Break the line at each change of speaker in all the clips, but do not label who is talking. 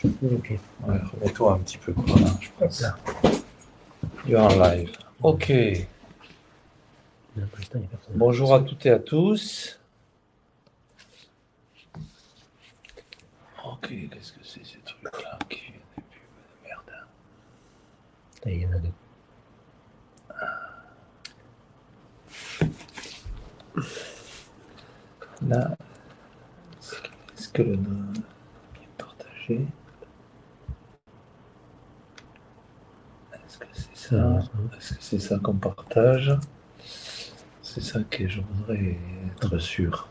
Ok.
Ouais, remets-toi un petit peu, quoi, là, je pense.
Là.
You're en live. Ok.
Là, pour l'instant, il n'y a personne.
Bonjour à toutes et à tous. Ok, qu'est-ce que c'est ces trucs-là qui viennent des pubs de merde.
Là, il y en a deux.
Là, est-ce que le nom est partagé? Est-ce que c'est ça? Est-ce que c'est ça qu'on partage? C'est ça que je voudrais être sûr.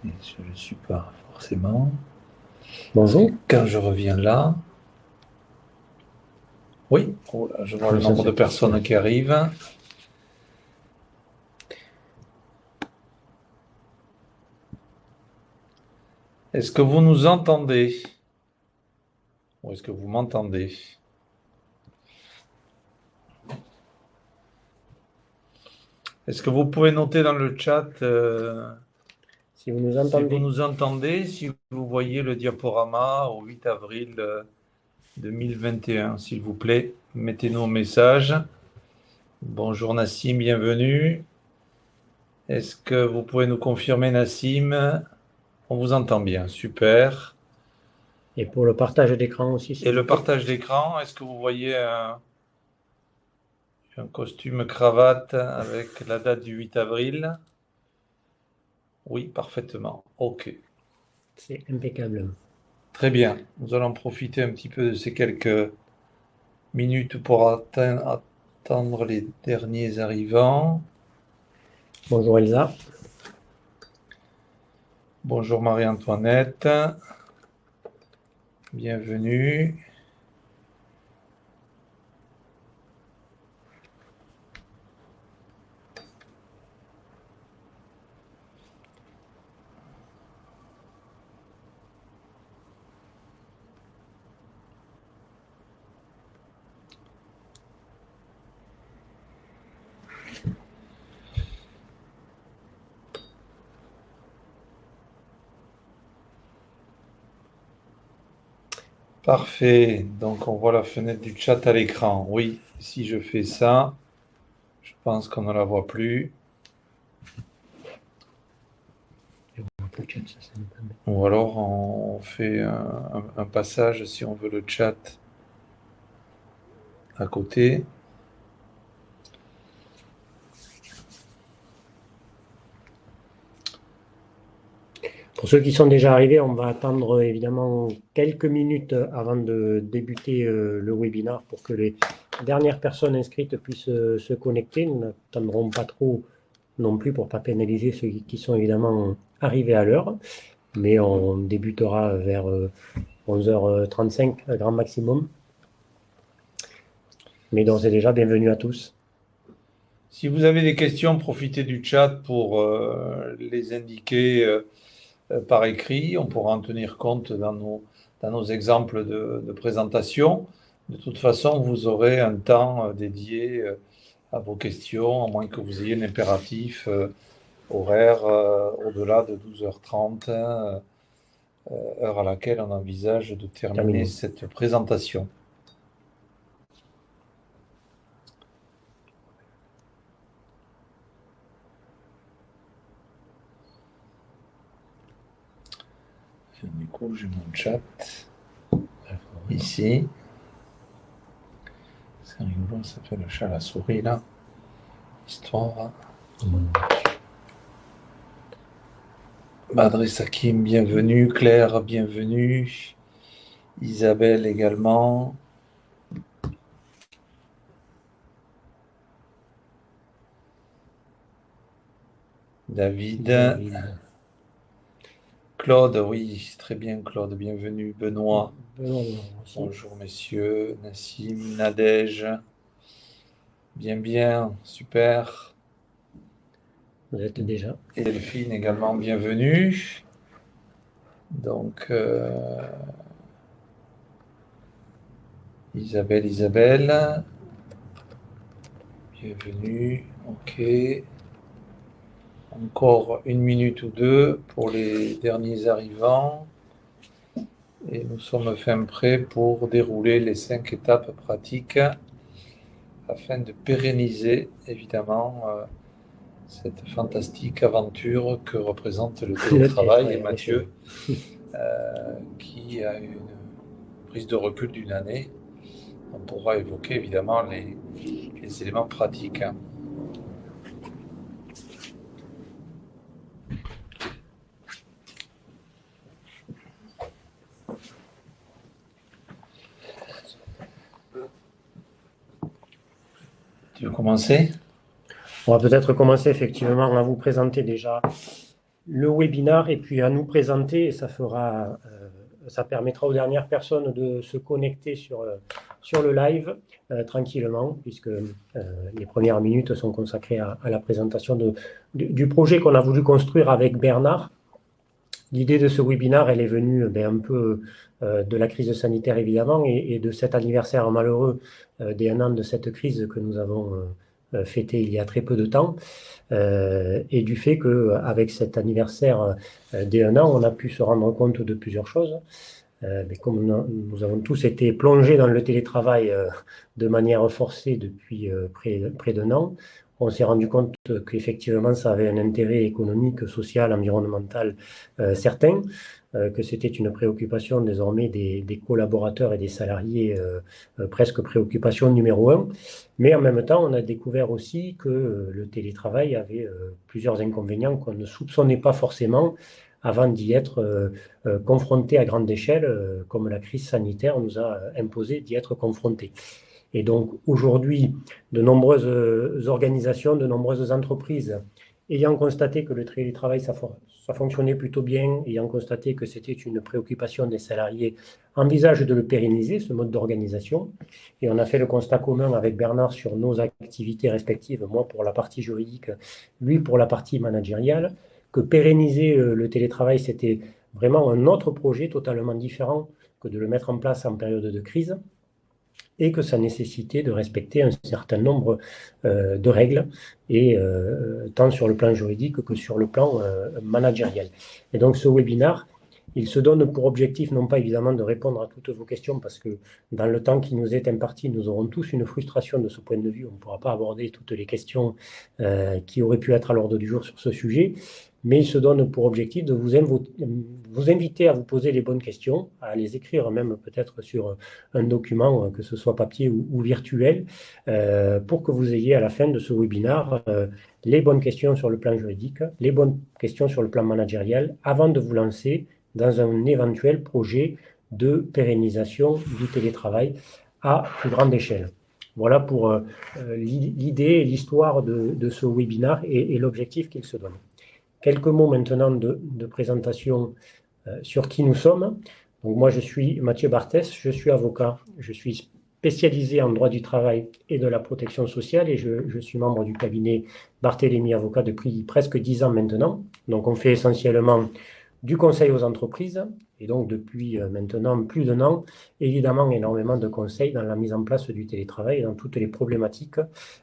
Et je ne le suis pas forcément.
Bonjour.
Quand je reviens là. Oui, oh là, je vois le nombre de personnes qui arrivent. Est-ce que vous nous entendez? Ou est-ce que vous m'entendez? Est-ce que vous pouvez noter dans le chat
si vous nous
si
entendez?
vous nous entendez, si vous voyez le diaporama au 8 avril 2021, s'il vous plaît, mettez-nous un message. Bonjour Nassim, bienvenue. Est-ce que vous pouvez nous confirmer, Nassim? On vous entend bien, super.
Et pour le partage d'écran aussi,
Et le partage d'écran, est-ce que vous voyez un costume cravate avec la date du 8 avril? Oui, parfaitement. Ok.
C'est impeccable.
Très bien. Nous allons profiter un petit peu de ces quelques minutes pour attendre les derniers arrivants.
Bonjour Elsa.
Bonjour Marie-Antoinette. Bienvenue. Parfait. Donc, on voit la fenêtre du chat à l'écran. Oui, si je fais ça, je pense qu'on ne la voit plus. Ou alors, on fait un passage, si on veut, le chat à côté.
Pour ceux qui sont déjà arrivés, on va attendre évidemment quelques minutes avant de débuter le webinaire pour que les dernières personnes inscrites puissent se connecter. Nous n'attendrons pas trop non plus pour ne pas pénaliser ceux qui sont évidemment arrivés à l'heure. Mais on débutera vers 11h35, grand maximum. Mais d'ores et déjà, bienvenue à tous.
Si vous avez des questions, profitez du chat pour les indiquer par écrit. On pourra en tenir compte dans nos exemples de présentation. De toute façon, vous aurez un temps dédié à vos questions, à moins que vous ayez un impératif horaire au-delà de 12h30, heure à laquelle on envisage de terminer cette présentation. Du coup, j'ai mon chat ici. C'est rigolo, ça fait le chat à la souris là. Histoire. Madriss Hakim, bienvenue. Claire, bienvenue. Isabelle également. David. Claude, oui, très bien Claude, bienvenue. Benoît. Bonjour messieurs. Nassim, Nadège. Bien, super.
Vous êtes déjà.
Et Delphine également, bienvenue. Donc, Isabelle. Bienvenue. Ok. Encore une minute ou deux pour les derniers arrivants. Et nous sommes fin prêts pour dérouler les 5 étapes pratiques afin de pérenniser évidemment cette fantastique aventure que représente le
Le
télétravail. Et
télétravail, en effet.
Mathieu, qui a une prise de recul d'une année, on pourra évoquer évidemment les éléments pratiques. Tu veux commencer?
On va peut-être commencer effectivement à vous présenter déjà le webinar et puis à nous présenter. Et ça permettra aux dernières personnes de se connecter sur le live tranquillement, puisque les premières minutes sont consacrées à la présentation du projet qu'on a voulu construire avec Bernard. L'idée de ce webinaire, elle est venue un peu de la crise sanitaire évidemment et de cet anniversaire malheureux des 1 an de cette crise que nous avons fêté il y a très peu de temps, et du fait qu'avec cet anniversaire des 1 an, on a pu se rendre compte de plusieurs choses. Mais comme nous avons tous été plongés dans le télétravail de manière forcée depuis près d'1 an, on s'est rendu compte qu'effectivement ça avait un intérêt économique, social, environnemental certain, que c'était une préoccupation désormais des collaborateurs et des salariés, presque préoccupation numéro 1. Mais en même temps, on a découvert aussi que le télétravail avait plusieurs inconvénients qu'on ne soupçonnait pas forcément avant d'y être confronté à grande échelle, comme la crise sanitaire nous a imposé d'y être confronté. Et donc aujourd'hui, de nombreuses organisations, de nombreuses entreprises, ayant constaté que le télétravail, ça fonctionnait plutôt bien, ayant constaté que c'était une préoccupation des salariés, envisagent de le pérenniser, ce mode d'organisation. Et on a fait le constat commun avec Bernard sur nos activités respectives, moi pour la partie juridique, lui pour la partie managériale, que pérenniser le télétravail, c'était vraiment un autre projet totalement différent que de le mettre en place en période de crise, et que ça nécessitait de respecter un certain nombre de règles, et tant sur le plan juridique que sur le plan managérial. Et donc ce webinaire, il se donne pour objectif non pas évidemment de répondre à toutes vos questions, parce que dans le temps qui nous est imparti, nous aurons tous une frustration de ce point de vue, on ne pourra pas aborder toutes les questions qui auraient pu être à l'ordre du jour sur ce sujet, mais il se donne pour objectif de vous inviter à vous poser les bonnes questions, à les écrire même peut-être sur un document, que ce soit papier ou virtuel, pour que vous ayez à la fin de ce webinaire les bonnes questions sur le plan juridique, les bonnes questions sur le plan managérial, avant de vous lancer dans un éventuel projet de pérennisation du télétravail à plus grande échelle. Voilà pour l'idée et l'histoire de ce webinaire et l'objectif qu'il se donne. Quelques mots maintenant de présentation sur qui nous sommes. Donc moi, je suis Mathieu Barthès, je suis avocat, je suis spécialisé en droit du travail et de la protection sociale, et je suis membre du cabinet Barthélémy Avocat depuis presque 10 ans maintenant. Donc on fait essentiellement du conseil aux entreprises, et donc depuis maintenant plus d'1 an, évidemment énormément de conseils dans la mise en place du télétravail et dans toutes les problématiques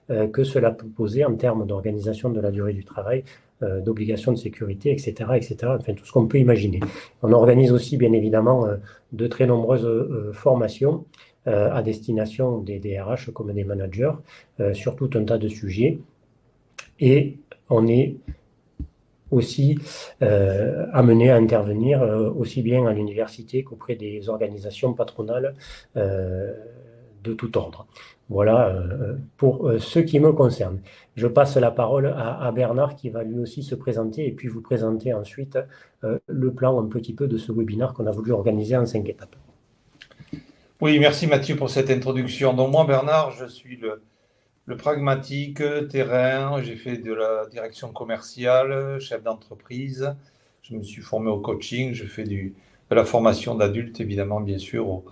que cela peut poser en termes d'organisation de la durée du travail, d'obligations de sécurité, etc., etc., enfin tout ce qu'on peut imaginer. On organise aussi bien évidemment de très nombreuses formations à destination des DRH comme des managers sur tout un tas de sujets, et on est aussi amené à intervenir aussi bien à l'université qu'auprès des organisations patronales de tout ordre. Voilà pour ce qui me concerne. Je passe la parole à Bernard, qui va lui aussi se présenter et puis vous présenter ensuite le plan un petit peu de ce webinaire qu'on a voulu organiser en 5 étapes.
Oui, merci Mathieu pour cette introduction. Donc moi, Bernard, je suis le pragmatique, terrain. J'ai fait de la direction commerciale, chef d'entreprise. Je me suis formé au coaching. Je fais de la formation d'adultes, évidemment, bien sûr,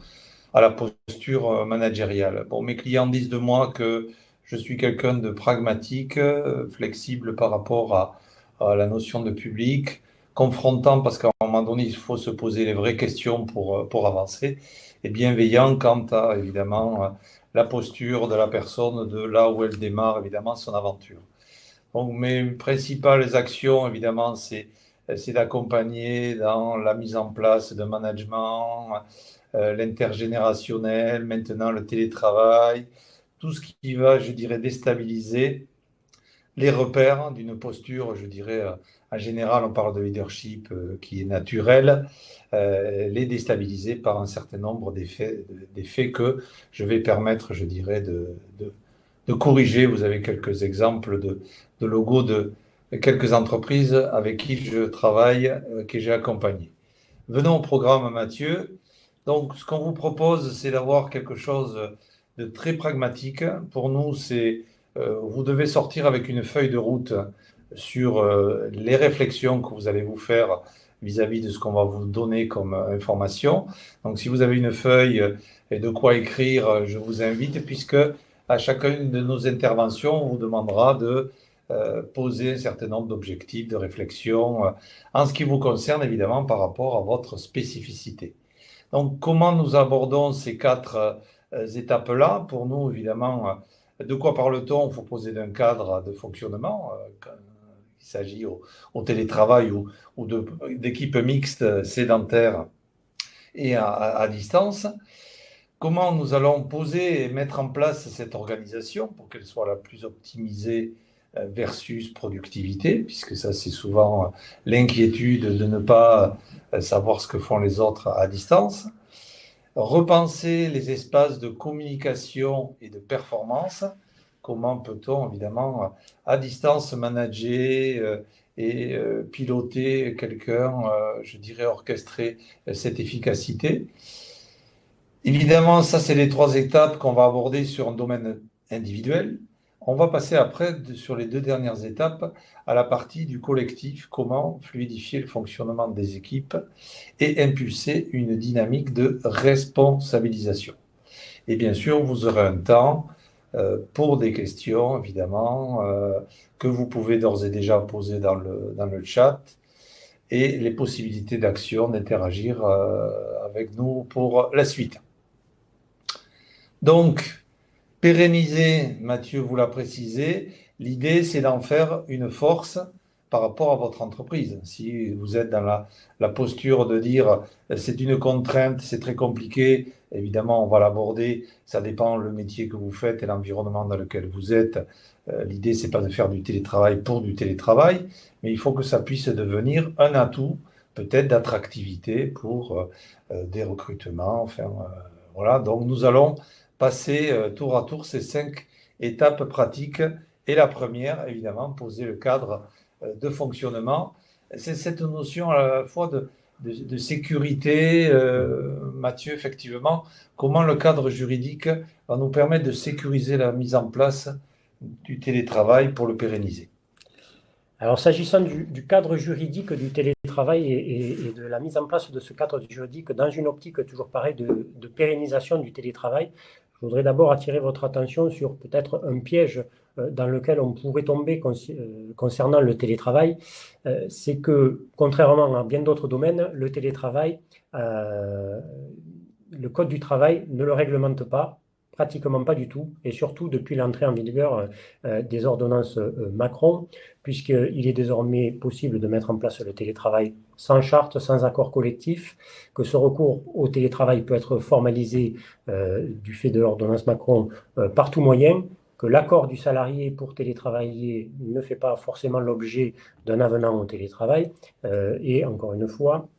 à la posture managériale. Bon, mes clients disent de moi que je suis quelqu'un de pragmatique, flexible par rapport à la notion de public, confrontant parce qu'à un moment donné, il faut se poser les vraies questions pour avancer, et bienveillant quant à, évidemment, la posture de la personne, de là où elle démarre, évidemment, son aventure. Donc, mes principales actions, évidemment, c'est c'est d'accompagner dans la mise en place de management, l'intergénérationnel, maintenant le télétravail, tout ce qui va, je dirais, déstabiliser les repères d'une posture, je dirais, en général, on parle de leadership qui est naturel, les déstabiliser par un certain nombre d'effets que je vais permettre, je dirais, de corriger. Vous avez quelques exemples de logos de quelques entreprises avec qui je travaille, que j'ai accompagné. Venons au programme, Mathieu. Donc, ce qu'on vous propose, c'est d'avoir quelque chose de très pragmatique. Pour nous, c'est vous devez sortir avec une feuille de route sur les réflexions que vous allez vous faire vis-à-vis de ce qu'on va vous donner comme information. Donc, si vous avez une feuille et de quoi écrire, je vous invite, puisque à chacune de nos interventions, on vous demandera de poser un certain nombre d'objectifs, de réflexions, en ce qui vous concerne, évidemment, par rapport à votre spécificité. Donc, comment nous abordons ces quatre étapes-là? Pour nous, évidemment, de quoi parle-t-on? Il faut poser d'un cadre de fonctionnement, quand il s'agit au télétravail ou d'équipes mixtes sédentaires et à distance. Comment nous allons poser et mettre en place cette organisation pour qu'elle soit la plus optimisée versus productivité, puisque ça c'est souvent l'inquiétude de ne pas savoir ce que font les autres à distance. Repenser les espaces de communication et de performance. Comment peut-on évidemment à distance manager et piloter quelqu'un, je dirais orchestrer cette efficacité. Évidemment, ça, c'est les trois étapes qu'on va aborder sur un domaine individuel. On va passer après, sur les deux dernières étapes, à la partie du collectif, comment fluidifier le fonctionnement des équipes et impulser une dynamique de responsabilisation. Et bien sûr, vous aurez un temps pour des questions, évidemment, que vous pouvez d'ores et déjà poser dans le chat et les possibilités d'action, d'interagir avec nous pour la suite. Donc, pérenniser, Mathieu vous l'a précisé, l'idée c'est d'en faire une force par rapport à votre entreprise. Si vous êtes dans la posture de dire c'est une contrainte, c'est très compliqué, évidemment on va l'aborder, ça dépend le métier que vous faites et l'environnement dans lequel vous êtes. L'idée c'est pas de faire du télétravail pour du télétravail, mais il faut que ça puisse devenir un atout peut-être d'attractivité pour des recrutements. Enfin, voilà, donc nous allons passer tour à tour ces 5 étapes pratiques. Et la première, évidemment, poser le cadre de fonctionnement. C'est cette notion à la fois de sécurité, Mathieu, effectivement, comment le cadre juridique va nous permettre de sécuriser la mise en place du télétravail pour le pérenniser.
Alors, s'agissant du cadre juridique du télétravail et de la mise en place de ce cadre juridique dans une optique toujours pareille de pérennisation du télétravail, je voudrais d'abord attirer votre attention sur peut-être un piège dans lequel on pourrait tomber concernant le télétravail. C'est que, contrairement à bien d'autres domaines, le télétravail, le Code du travail ne le réglemente pas, pratiquement pas du tout, et surtout depuis l'entrée en vigueur des ordonnances Macron, puisqu'il est désormais possible de mettre en place le télétravail sans charte, sans accord collectif, que ce recours au télétravail peut être formalisé du fait de l'ordonnance Macron par tout moyen, que l'accord du salarié pour télétravailler ne fait pas forcément l'objet d'un avenant au télétravail, et encore une fois,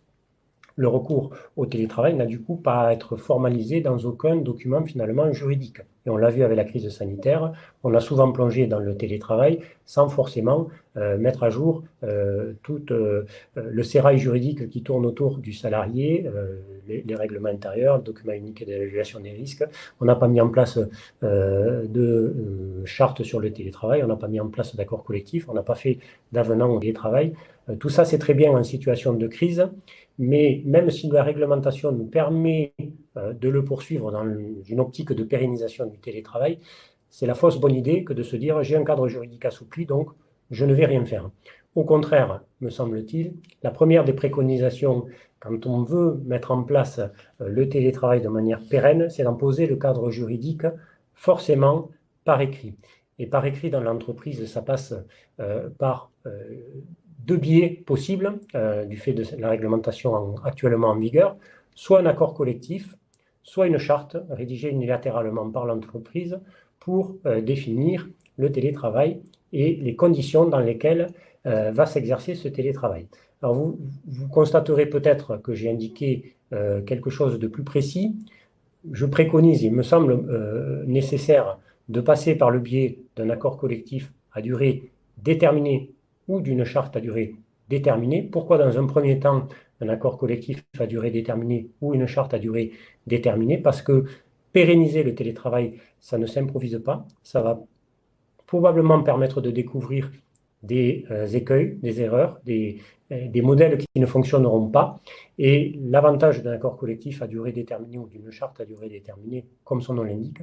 le recours au télétravail n'a du coup pas à être formalisé dans aucun document finalement juridique. Et on l'a vu avec la crise sanitaire, on a souvent plongé dans le télétravail sans forcément mettre à jour tout le sérail juridique qui tourne autour du salarié, les règlements intérieurs, le document unique d'évaluation des risques. On n'a pas mis en place de charte sur le télétravail, on n'a pas mis en place d'accord collectif, on n'a pas fait d'avenant au télétravail. Tout ça, c'est très bien en situation de crise. Mais même si la réglementation nous permet de le poursuivre dans une optique de pérennisation du télétravail, c'est la fausse bonne idée que de se dire j'ai un cadre juridique assoupli, donc je ne vais rien faire. Au contraire, me semble-t-il, la première des préconisations quand on veut mettre en place le télétravail de manière pérenne, c'est d'en poser le cadre juridique forcément par écrit. Et par écrit dans l'entreprise, ça passe par deux biais possibles du fait de la réglementation actuellement en vigueur, soit un accord collectif, soit une charte rédigée unilatéralement par l'entreprise pour définir le télétravail et les conditions dans lesquelles va s'exercer ce télétravail. Alors vous constaterez peut-être que j'ai indiqué quelque chose de plus précis. Je préconise, il me semble nécessaire de passer par le biais d'un accord collectif à durée déterminée ou d'une charte à durée déterminée. Pourquoi dans un premier temps un accord collectif à durée déterminée ou une charte à durée déterminée? Parce que pérenniser le télétravail, ça ne s'improvise pas, ça va probablement permettre de découvrir des écueils, des erreurs, des modèles qui ne fonctionneront pas. Et l'avantage d'un accord collectif à durée déterminée ou d'une charte à durée déterminée, comme son nom l'indique,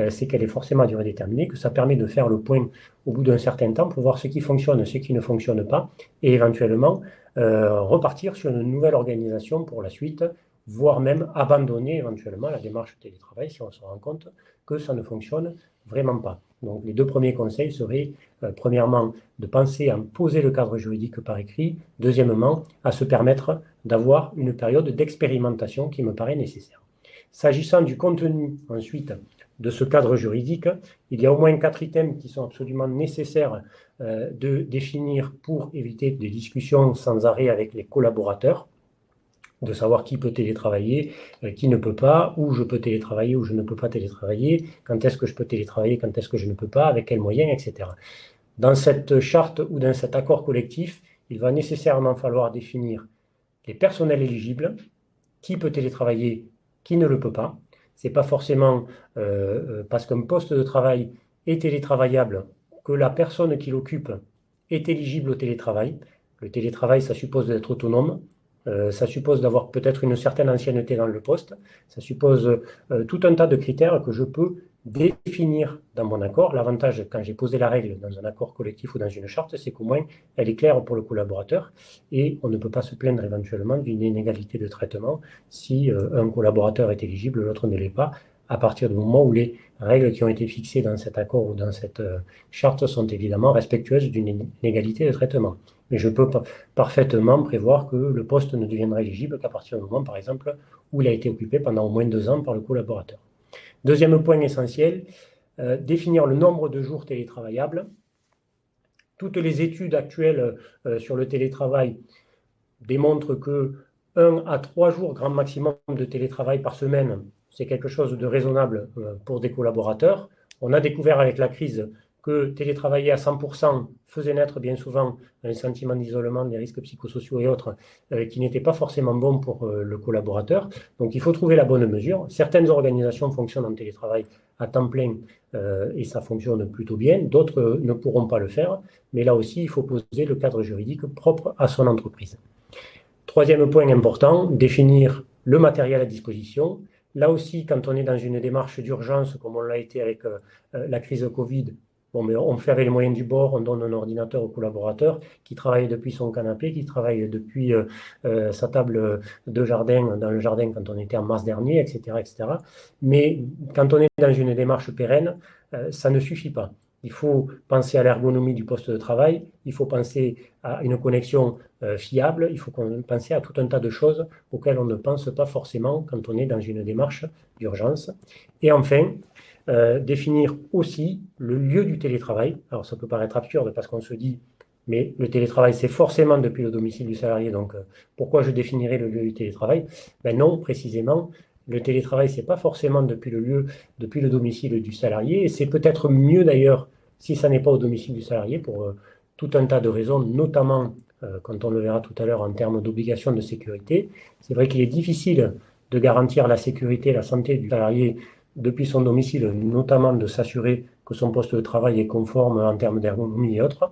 c'est qu'elle est forcément à durée déterminée, que ça permet de faire le point au bout d'un certain temps pour voir ce qui fonctionne, ce qui ne fonctionne pas, et éventuellement repartir sur une nouvelle organisation pour la suite, voire même abandonner éventuellement la démarche télétravail si on se rend compte que ça ne fonctionne vraiment pas. Donc les deux premiers conseils seraient, premièrement, de penser à poser le cadre juridique par écrit, deuxièmement, à se permettre d'avoir une période d'expérimentation qui me paraît nécessaire. S'agissant du contenu ensuite de ce cadre juridique, il y a au moins 4 items qui sont absolument nécessaires de définir pour éviter des discussions sans arrêt avec les collaborateurs, de savoir qui peut télétravailler, qui ne peut pas, où je peux télétravailler, où je ne peux pas télétravailler, quand est-ce que je peux télétravailler, quand est-ce que je ne peux pas, avec quels moyens, etc. Dans cette charte ou dans cet accord collectif, il va nécessairement falloir définir les personnels éligibles, qui peut télétravailler, qui ne le peut pas. Ce n'est pas forcément parce qu'un poste de travail est télétravaillable que la personne qui l'occupe est éligible au télétravail. Le télétravail, ça suppose d'être autonome. Ça suppose d'avoir peut-être une certaine ancienneté dans le poste. Ça suppose tout un tas de critères que je peux définir dans mon accord. L'avantage, quand j'ai posé la règle dans un accord collectif ou dans une charte, c'est qu'au moins, elle est claire pour le collaborateur et on ne peut pas se plaindre éventuellement d'une inégalité de traitement si un collaborateur est éligible, l'autre ne l'est pas, à partir du moment où les règles qui ont été fixées dans cet accord ou dans cette charte sont évidemment respectueuses d'une inégalité de traitement. Mais je peux parfaitement prévoir que le poste ne deviendra éligible qu'à partir du moment, par exemple, où il a été occupé pendant au moins 2 ans par le collaborateur. Deuxième point essentiel, définir le nombre de jours télétravaillables. Toutes les études actuelles sur le télétravail démontrent que 1 à 3 jours grand maximum de télétravail par semaine, c'est quelque chose de raisonnable pour des collaborateurs. On a découvert avec la crise que télétravailler à 100% faisait naître bien souvent un sentiment d'isolement, des risques psychosociaux et autres qui n'étaient pas forcément bons pour le collaborateur. Donc il faut trouver la bonne mesure. Certaines organisations fonctionnent en télétravail à temps plein et ça fonctionne plutôt bien. D'autres ne pourront pas le faire. Mais là aussi, il faut poser le cadre juridique propre à son entreprise. Troisième point important, définir le matériel à disposition. Là aussi, quand on est dans une démarche d'urgence, comme on l'a été avec la crise Covid, mais on fait avec les moyens du bord, on donne un ordinateur au collaborateur qui travaille depuis son canapé, qui travaille depuis sa table de jardin, dans le jardin quand on était en mars dernier, etc., etc. Mais quand on est dans une démarche pérenne, ça ne suffit pas. Il faut penser à l'ergonomie du poste de travail, il faut penser à une connexion fiable, il faut penser à tout un tas de choses auxquelles on ne pense pas forcément quand on est dans une démarche d'urgence. Et enfin, définir aussi le lieu du télétravail. Alors ça peut paraître absurde parce qu'on se dit, mais le télétravail c'est forcément depuis le domicile du salarié, donc pourquoi je définirais le lieu du télétravail? Ben non, précisément, le télétravail c'est pas forcément depuis le domicile du salarié, et c'est peut-être mieux d'ailleurs si ça n'est pas au domicile du salarié pour tout un tas de raisons, notamment quand on le verra tout à l'heure en termes d'obligations de sécurité. C'est vrai qu'il est difficile de garantir la sécurité et la santé du salarié depuis son domicile, notamment de s'assurer que son poste de travail est conforme en termes d'ergonomie et autres.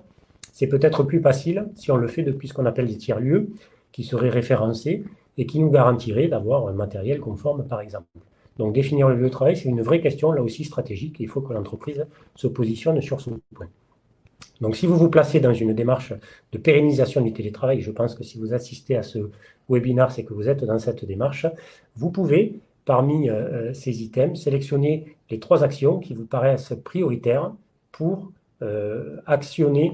C'est peut-être plus facile si on le fait depuis ce qu'on appelle des tiers-lieux, qui seraient référencés et qui nous garantiraient d'avoir un matériel conforme, par exemple. Donc définir le lieu de travail, c'est une vraie question, là aussi stratégique, et il faut que l'entreprise se positionne sur ce point. Donc si vous vous placez dans une démarche de pérennisation du télétravail, je pense que si vous assistez à ce webinaire, c'est que vous êtes dans cette démarche, vous pouvez, parmi ces items, sélectionner les 3 actions qui vous paraissent prioritaires pour actionner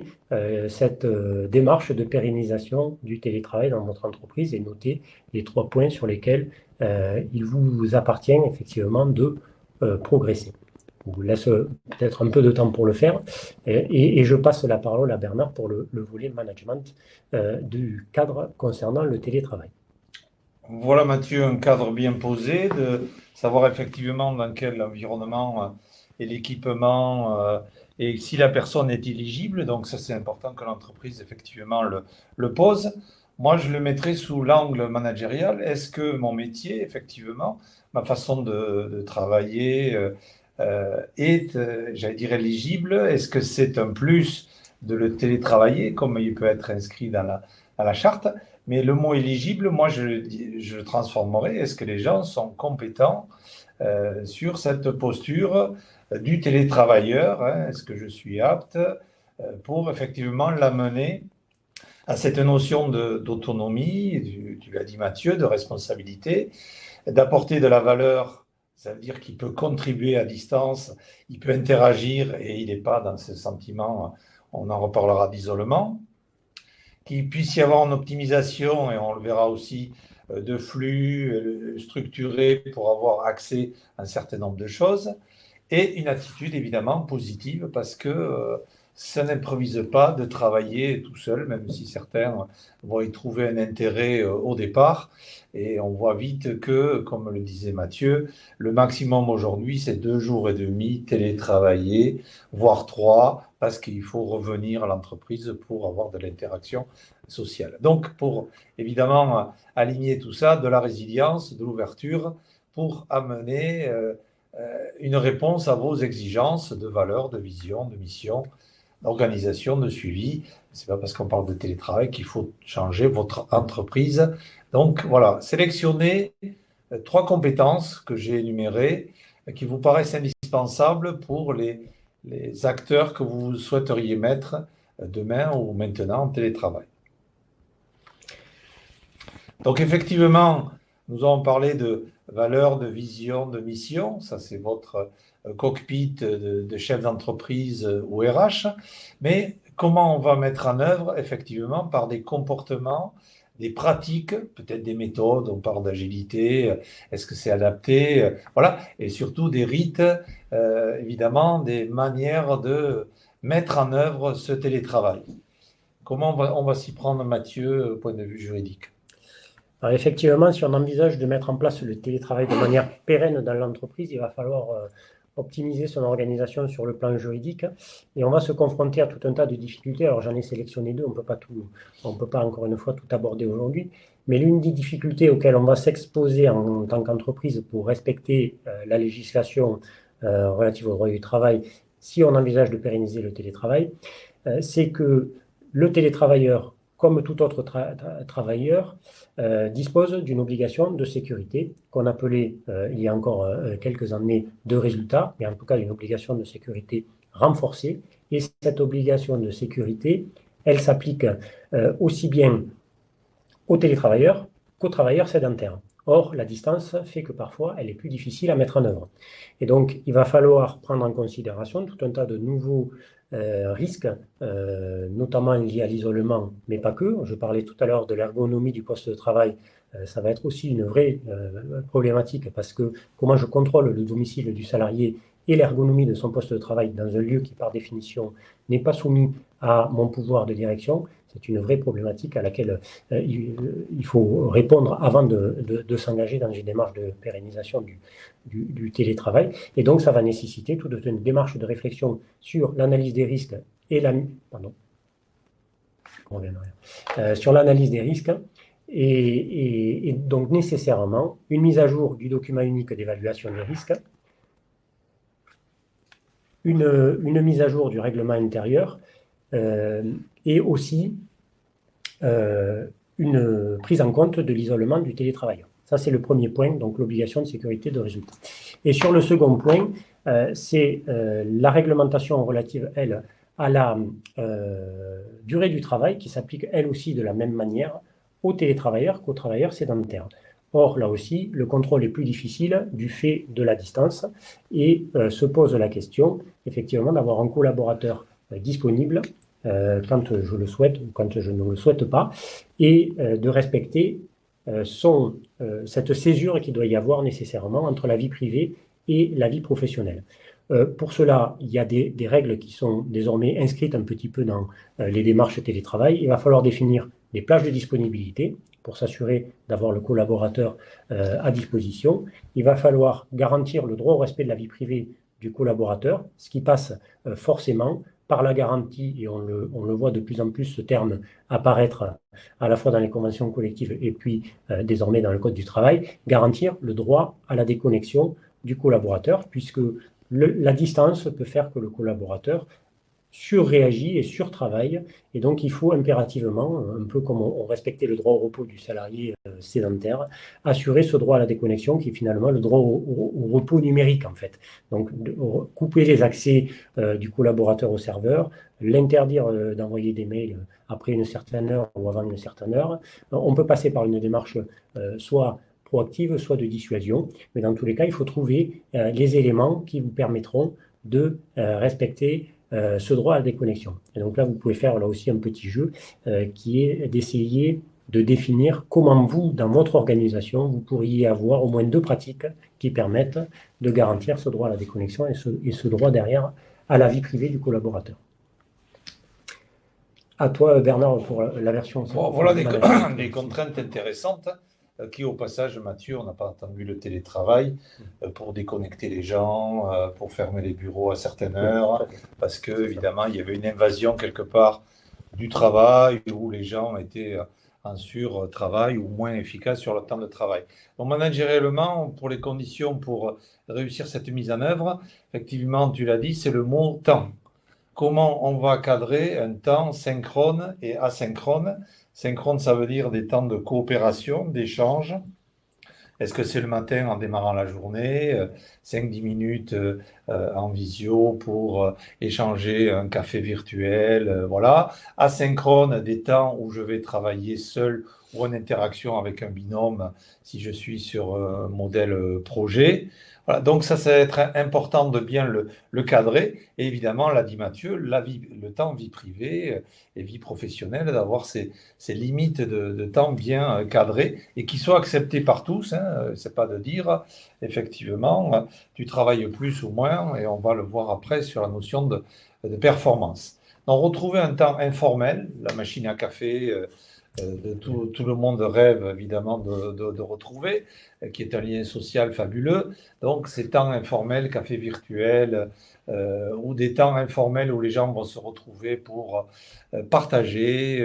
cette démarche de pérennisation du télétravail dans votre entreprise et noter les 3 points sur lesquels il vous appartient effectivement de progresser. Je vous laisse peut-être un peu de temps pour le faire et je passe la parole à Bernard pour le volet management du cadre concernant le télétravail.
Voilà Mathieu, un cadre bien posé, de savoir effectivement dans quel environnement est l'équipement et si la personne est éligible. Donc ça c'est important que l'entreprise effectivement le pose. Moi je le mettrai sous l'angle managérial. Est-ce que mon métier, effectivement, ma façon de travailler est, j'allais dire, éligible? Est-ce que c'est un plus de le télétravailler comme il peut être inscrit dans la charte? Mais le mot éligible, moi, je le transformerai. Est-ce que les gens sont compétents sur cette posture du télétravailleur, hein? Est-ce que je suis apte pour effectivement l'amener à cette notion d'autonomie, tu l'as dit Mathieu, de responsabilité, d'apporter de la valeur, ça veut dire qu'il peut contribuer à distance, il peut interagir et il n'est pas dans ce sentiment, on en reparlera, d'isolement. Qu'il puisse y avoir une optimisation, et on le verra aussi, de flux structurés pour avoir accès à un certain nombre de choses, et une attitude évidemment positive parce que ça n'improvise pas de travailler tout seul, même si certains vont y trouver un intérêt au départ. Et on voit vite que, comme le disait Mathieu, le maximum aujourd'hui, c'est 2 jours et demi télétravaillés, voire 3, parce qu'il faut revenir à l'entreprise pour avoir de l'interaction sociale. Donc, pour évidemment aligner tout ça, de la résilience, de l'ouverture, pour amener une réponse à vos exigences de valeur, de vision, de mission, d'organisation, de suivi. C'est pas parce qu'on parle de télétravail qu'il faut changer votre entreprise. Donc voilà, sélectionnez 3 compétences que j'ai énumérées qui vous paraissent indispensables pour les acteurs que vous souhaiteriez mettre demain ou maintenant en télétravail. Donc effectivement, nous avons parlé de valeur, de vision, de mission. Ça, c'est votre cockpit de chef d'entreprise ou RH. Mais comment on va mettre en œuvre, effectivement, par des comportements, des pratiques, peut-être des méthodes, on parle d'agilité, est-ce que c'est adapté, voilà, et surtout des rites, évidemment, des manières de mettre en œuvre ce télétravail. Comment on va s'y prendre, Mathieu, au point de vue juridique?
Alors effectivement, si on envisage de mettre en place le télétravail de manière pérenne dans l'entreprise, il va falloir optimiser son organisation sur le plan juridique et on va se confronter à tout un tas de difficultés. Alors j'en ai sélectionné 2, on peut pas encore une fois tout aborder aujourd'hui, mais l'une des difficultés auxquelles on va s'exposer en tant qu'entreprise pour respecter la législation relative au droit du travail, si on envisage de pérenniser le télétravail, c'est que le télétravailleur, comme tout autre travailleur, dispose d'une obligation de sécurité qu'on appelait il y a encore quelques années de résultat, mais en tout cas une obligation de sécurité renforcée. Et cette obligation de sécurité, elle s'applique aussi bien aux télétravailleurs qu'aux travailleurs sédentaires. Or, la distance fait que parfois, elle est plus difficile à mettre en œuvre. Et donc, il va falloir prendre en considération tout un tas de nouveaux risques, notamment liés à l'isolement, mais pas que. Je parlais tout à l'heure de l'ergonomie du poste de travail. Ça va être aussi une vraie problématique parce que comment je contrôle le domicile du salarié et l'ergonomie de son poste de travail dans un lieu qui, par définition, n'est pas soumis à mon pouvoir de direction, c'est une vraie problématique à laquelle il faut répondre avant de s'engager dans une démarche de pérennisation du télétravail. Et donc, ça va nécessiter toute une démarche de réflexion sur l'analyse des risques et sur l'analyse des risques et donc nécessairement une mise à jour du document unique d'évaluation des risques, une mise à jour du règlement intérieur et aussi une prise en compte de l'isolement du télétravailleur. Ça, c'est le premier point, donc l'obligation de sécurité de résultat. Et sur le second point, c'est la réglementation relative, elle, à la durée du travail qui s'applique, elle aussi, de la même manière aux télétravailleurs qu'aux travailleurs sédentaires. Or, là aussi, le contrôle est plus difficile du fait de la distance et se pose la question, effectivement, d'avoir un collaborateur disponible quand je le souhaite ou quand je ne le souhaite pas, et de respecter cette césure qu'il doit y avoir nécessairement entre la vie privée et la vie professionnelle. Pour cela, il y a des règles qui sont désormais inscrites un petit peu dans les démarches télétravail. Il va falloir définir des plages de disponibilité pour s'assurer d'avoir le collaborateur à disposition. Il va falloir garantir le droit au respect de la vie privée du collaborateur, ce qui passe forcément par la garantie, et on le voit de plus en plus ce terme apparaître à la fois dans les conventions collectives et puis désormais dans le Code du travail, garantir le droit à la déconnexion du collaborateur, puisque la distance peut faire que le collaborateur surréagit et surtravaille, et donc il faut impérativement, un peu comme on respectait le droit au repos du salarié sédentaire, assurer ce droit à la déconnexion qui est finalement le droit au repos numérique en fait. Donc couper les accès du collaborateur au serveur, l'interdire d'envoyer des mails après une certaine heure ou avant une certaine heure. On peut passer par une démarche soit proactive, soit de dissuasion, mais dans tous les cas, il faut trouver les éléments qui vous permettront de respecter ce droit à la déconnexion. Et donc là, vous pouvez faire là aussi un petit jeu qui est d'essayer de définir comment vous, dans votre organisation, vous pourriez avoir au moins 2 pratiques qui permettent de garantir ce droit à la déconnexion et ce droit derrière à la vie privée du collaborateur. À toi, Bernard, pour la version.
Voilà des contraintes intéressantes qui, au passage, Mathieu, on n'a pas entendu le télétravail pour déconnecter les gens, pour fermer les bureaux à certaines heures, parce que évidemment, il y avait une invasion quelque part du travail où les gens étaient en sur-travail ou moins efficaces sur le temps de travail. Donc, managériellement, pour les conditions pour réussir cette mise en œuvre, effectivement, tu l'as dit, c'est le mot temps. Comment on va cadrer un temps synchrone et asynchrone? Synchrone, ça veut dire des temps de coopération, d'échange. Est-ce que c'est le matin en démarrant la journée, 5-10 minutes en visio pour échanger un café virtuel, voilà. Asynchrone, des temps où je vais travailler seul ou en interaction avec un binôme si je suis sur un modèle projet. Voilà, donc ça va être important de bien le cadrer. Et évidemment, l'a dit Mathieu, le temps vie privée et vie professionnelle, d'avoir ces limites de temps bien cadrées et qui soient acceptées par tous. Hein. C'est pas de dire, effectivement, tu travailles plus ou moins, et on va le voir après sur la notion de performance. Donc, retrouver un temps informel, la machine à café, tout le monde rêve évidemment de retrouver, qui est un lien social fabuleux. Donc, ces temps informels, café virtuel, ou des temps informels où les gens vont se retrouver pour partager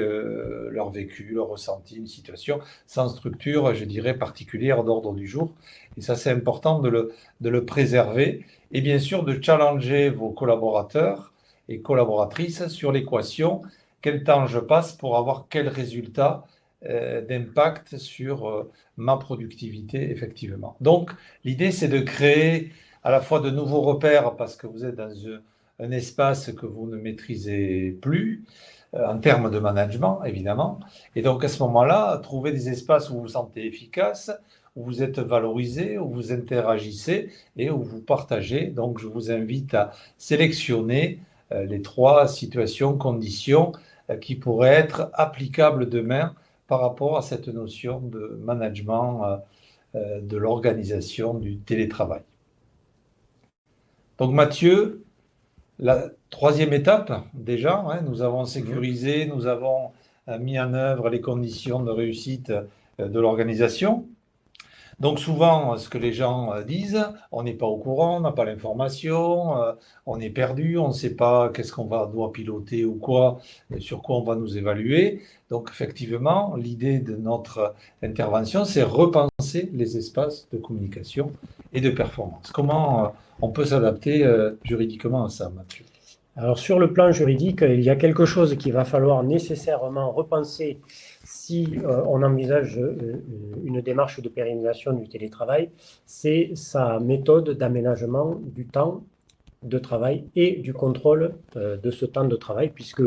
leur vécu, leur ressenti, une situation sans structure, je dirais, particulière d'ordre du jour. Et ça, c'est important de le préserver. Et bien sûr, de challenger vos collaborateurs et collaboratrices sur l'équation. Quel temps je passe pour avoir quel résultat d'impact sur ma productivité, effectivement. Donc, l'idée, c'est de créer à la fois de nouveaux repères parce que vous êtes dans un espace que vous ne maîtrisez plus en termes de management, évidemment. Et donc, à ce moment-là, trouver des espaces où vous vous sentez efficace, où vous êtes valorisé, où vous interagissez et où vous partagez. Donc, je vous invite à sélectionner les 3 situations, conditions qui pourraient être applicables demain par rapport à cette notion de management de l'organisation du télétravail. Donc Mathieu, la 3e étape déjà, hein, nous avons sécurisé, nous avons mis en œuvre les conditions de réussite de l'organisation. Donc souvent, ce que les gens disent, on n'est pas au courant, on n'a pas l'information, on est perdu, on ne sait pas qu'est-ce qu'on doit piloter ou quoi, sur quoi on va nous évaluer. Donc effectivement, l'idée de notre intervention, c'est repenser les espaces de communication et de performance. Comment on peut s'adapter juridiquement à ça, Mathieu ?
Alors sur le plan juridique, il y a quelque chose qu'il va falloir nécessairement repenser si on envisage une démarche de pérennisation du télétravail, c'est sa méthode d'aménagement du temps de travail et du contrôle de ce temps de travail, puisque,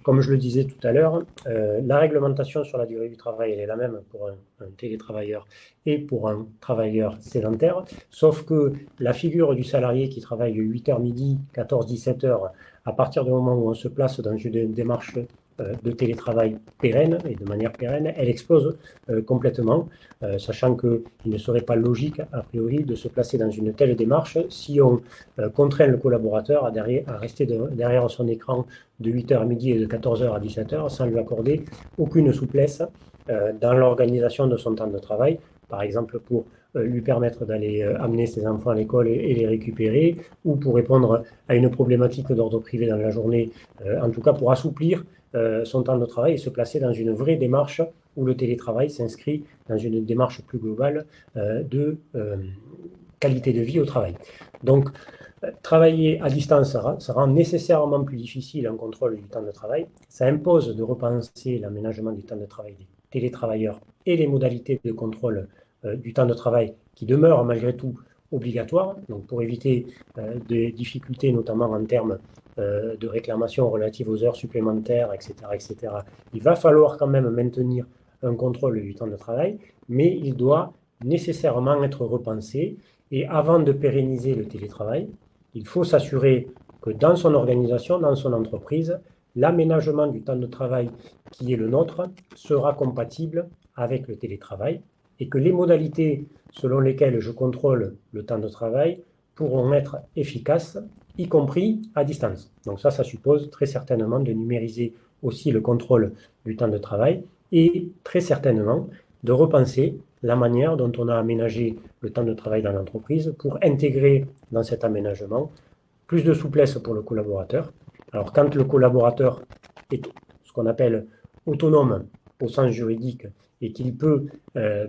comme je le disais tout à l'heure, la réglementation sur la durée du travail, elle est la même pour un télétravailleur et pour un travailleur sédentaire, sauf que la figure du salarié qui travaille 8h midi, 14-17 heures, à partir du moment où on se place dans une démarche de télétravail pérenne et de manière pérenne, elle explose complètement, sachant qu'il ne serait pas logique, a priori, de se placer dans une telle démarche si on contraint le collaborateur à rester derrière son écran de 8h à midi et de 14h à 17h sans lui accorder aucune souplesse dans l'organisation de son temps de travail, par exemple pour lui permettre d'aller amener ses enfants à l'école et les récupérer, ou pour répondre à une problématique d'ordre privé dans la journée, en tout cas pour assouplir son temps de travail et se placer dans une vraie démarche où le télétravail s'inscrit dans une démarche plus globale de qualité de vie au travail. Donc, travailler à distance, ça rend nécessairement plus difficile un contrôle du temps de travail. Ça impose de repenser l'aménagement du temps de travail des télétravailleurs et les modalités de contrôle du temps de travail qui demeurent malgré tout obligatoires. Donc, pour éviter des difficultés, notamment en termes de réclamations relatives aux heures supplémentaires, etc., il va falloir quand même maintenir un contrôle du temps de travail, mais il doit nécessairement être repensé. Et avant de pérenniser le télétravail, il faut s'assurer que dans son organisation, dans son entreprise, l'aménagement du temps de travail qui est le nôtre sera compatible avec le télétravail et que les modalités selon lesquelles je contrôle le temps de travail pourront être efficaces, y compris à distance. Donc ça suppose très certainement de numériser aussi le contrôle du temps de travail et très certainement de repenser la manière dont on a aménagé le temps de travail dans l'entreprise pour intégrer dans cet aménagement plus de souplesse pour le collaborateur. Alors quand le collaborateur est ce qu'on appelle autonome au sens juridique et qu'il peut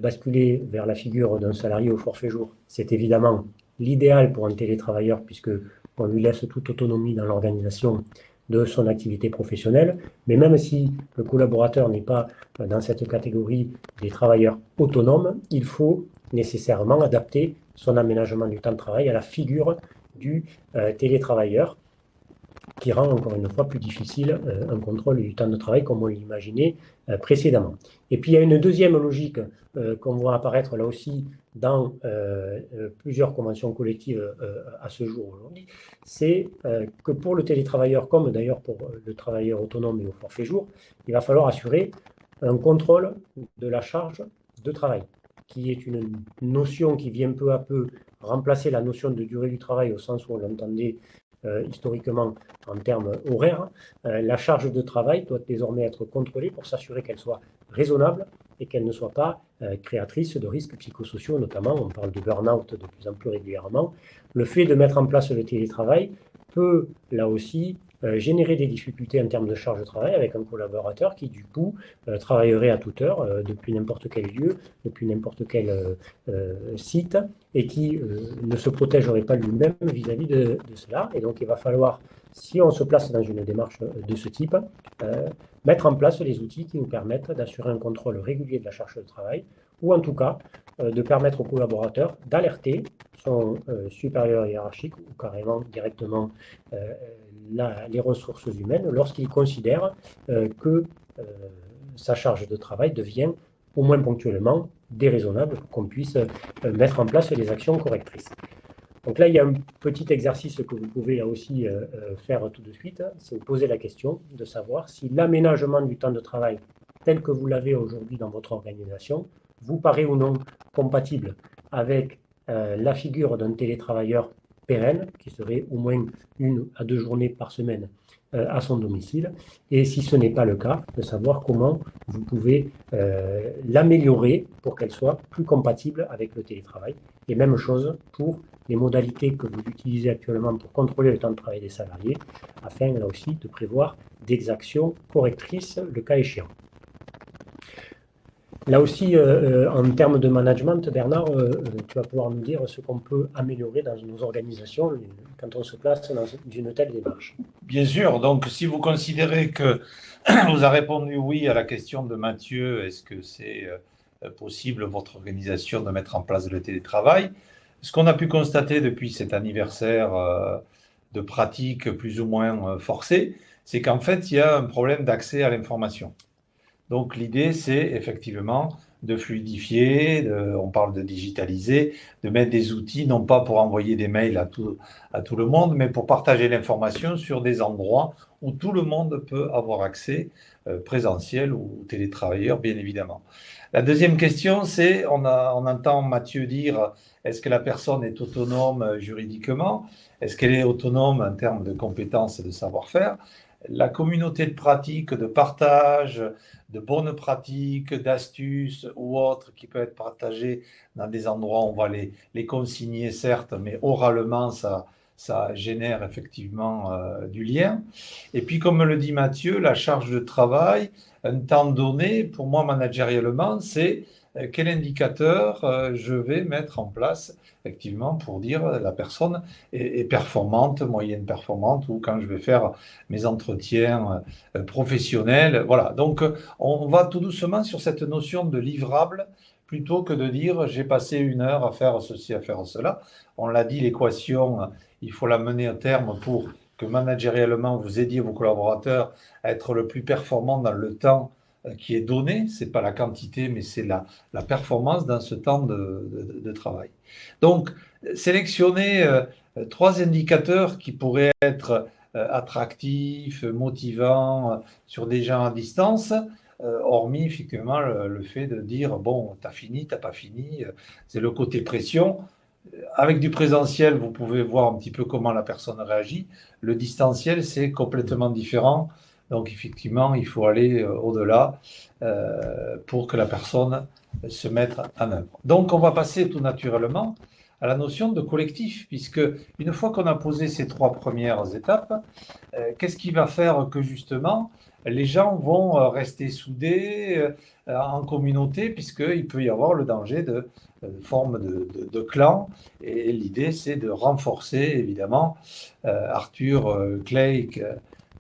basculer vers la figure d'un salarié au forfait jour, c'est évidemment l'idéal pour un télétravailleur puisque on lui laisse toute autonomie dans l'organisation de son activité professionnelle. Mais même si le collaborateur n'est pas dans cette catégorie des travailleurs autonomes, il faut nécessairement adapter son aménagement du temps de travail à la figure du télétravailleur qui rend encore une fois plus difficile un contrôle du temps de travail comme on l'imaginait précédemment. Et puis il y a une deuxième logique qu'on voit apparaître là aussi dans plusieurs conventions collectives à ce jour aujourd'hui, c'est que pour le télétravailleur, comme d'ailleurs pour le travailleur autonome et au forfait jour, il va falloir assurer un contrôle de la charge de travail, qui est une notion qui vient peu à peu remplacer la notion de durée du travail au sens où on l'entendait historiquement en termes horaires. La charge de travail doit désormais être contrôlée pour s'assurer qu'elle soit raisonnable et qu'elle ne soit pas créatrice de risques psychosociaux, notamment. On parle de burn-out de plus en plus régulièrement. Le fait de mettre en place le télétravail peut, là aussi, générer des difficultés en termes de charge de travail avec un collaborateur qui, du coup, travaillerait à toute heure, depuis n'importe quel lieu, depuis n'importe quel site, et qui ne se protégerait pas lui-même vis-à-vis de cela. Et donc, il va falloir, si on se place dans une démarche de ce type, mettre en place les outils qui nous permettent d'assurer un contrôle régulier de la charge de travail, ou en tout cas, de permettre au collaborateur d'alerter son supérieur hiérarchique ou carrément directement les ressources humaines lorsqu'il considère que sa charge de travail devient, au moins ponctuellement, déraisonnable pour qu'on puisse mettre en place les actions correctrices. Donc là, il y a un petit exercice que vous pouvez là aussi faire tout de suite, c'est vous poser la question de savoir si l'aménagement du temps de travail tel que vous l'avez aujourd'hui dans votre organisation vous paraît ou non compatible avec la figure d'un télétravailleur pérenne, qui serait au moins 1 à 2 journées par semaine à son domicile, et si ce n'est pas le cas, de savoir comment vous pouvez l'améliorer pour qu'elle soit plus compatible avec le télétravail. Et même chose pour les modalités que vous utilisez actuellement pour contrôler le temps de travail des salariés, afin là aussi de prévoir des actions correctrices le cas échéant. Là aussi, en termes de management, Bernard, tu vas pouvoir nous dire ce qu'on peut améliorer dans nos organisations quand on se place dans une telle démarche.
Bien sûr, donc si vous considérez que vous avez répondu oui à la question de Mathieu, est-ce que c'est possible, votre organisation, de mettre en place le télétravail? Ce qu'on a pu constater depuis cet anniversaire de pratiques plus ou moins forcées, c'est qu'en fait, il y a un problème d'accès à l'information. Donc l'idée, c'est effectivement de fluidifier, on parle de digitaliser, de mettre des outils, non pas pour envoyer des mails à tout le monde, mais pour partager l'information sur des endroits où tout le monde peut avoir accès, présentiel ou télétravailleur, bien évidemment. La deuxième question, c'est, on entend Mathieu dire, est-ce que la personne est autonome juridiquement? Est-ce qu'elle est autonome en termes de compétences et de savoir-faire? La communauté de pratique, de partage, de bonnes pratiques, d'astuces ou autres qui peuvent être partagées dans des endroits où on va les consigner, certes, mais oralement, ça génère effectivement du lien. Et puis, comme le dit Mathieu, la charge de travail, un temps donné, pour moi, managérialement, c'est quel indicateur je vais mettre en place, effectivement, pour dire la personne est performante, moyenne performante, ou quand je vais faire mes entretiens professionnels. Voilà, donc on va tout doucement sur cette notion de livrable, plutôt que de dire j'ai passé 1 heure à faire ceci, à faire cela. On l'a dit, l'équation, il faut la mener à terme pour que managérialement, vous aidiez vos collaborateurs à être le plus performant dans le temps qui est donné. Ce n'est pas la quantité, mais c'est la performance dans ce temps de travail. Donc, sélectionner 3 indicateurs qui pourraient être attractifs, motivants sur des gens à distance, hormis effectivement le fait de dire bon, t'as fini, t'as pas fini, c'est le côté pression. Avec du présentiel, vous pouvez voir un petit peu comment la personne réagit. Le distanciel, c'est complètement différent. Donc, effectivement, il faut aller au-delà pour que la personne se mette en œuvre. Donc, on va passer tout naturellement à la notion de collectif, puisque une fois qu'on a posé ces 3 premières étapes, qu'est-ce qui va faire que justement les gens vont rester soudés en communauté, puisqu'il peut y avoir le danger de forme de clan. Et l'idée, c'est de renforcer, évidemment. Arthur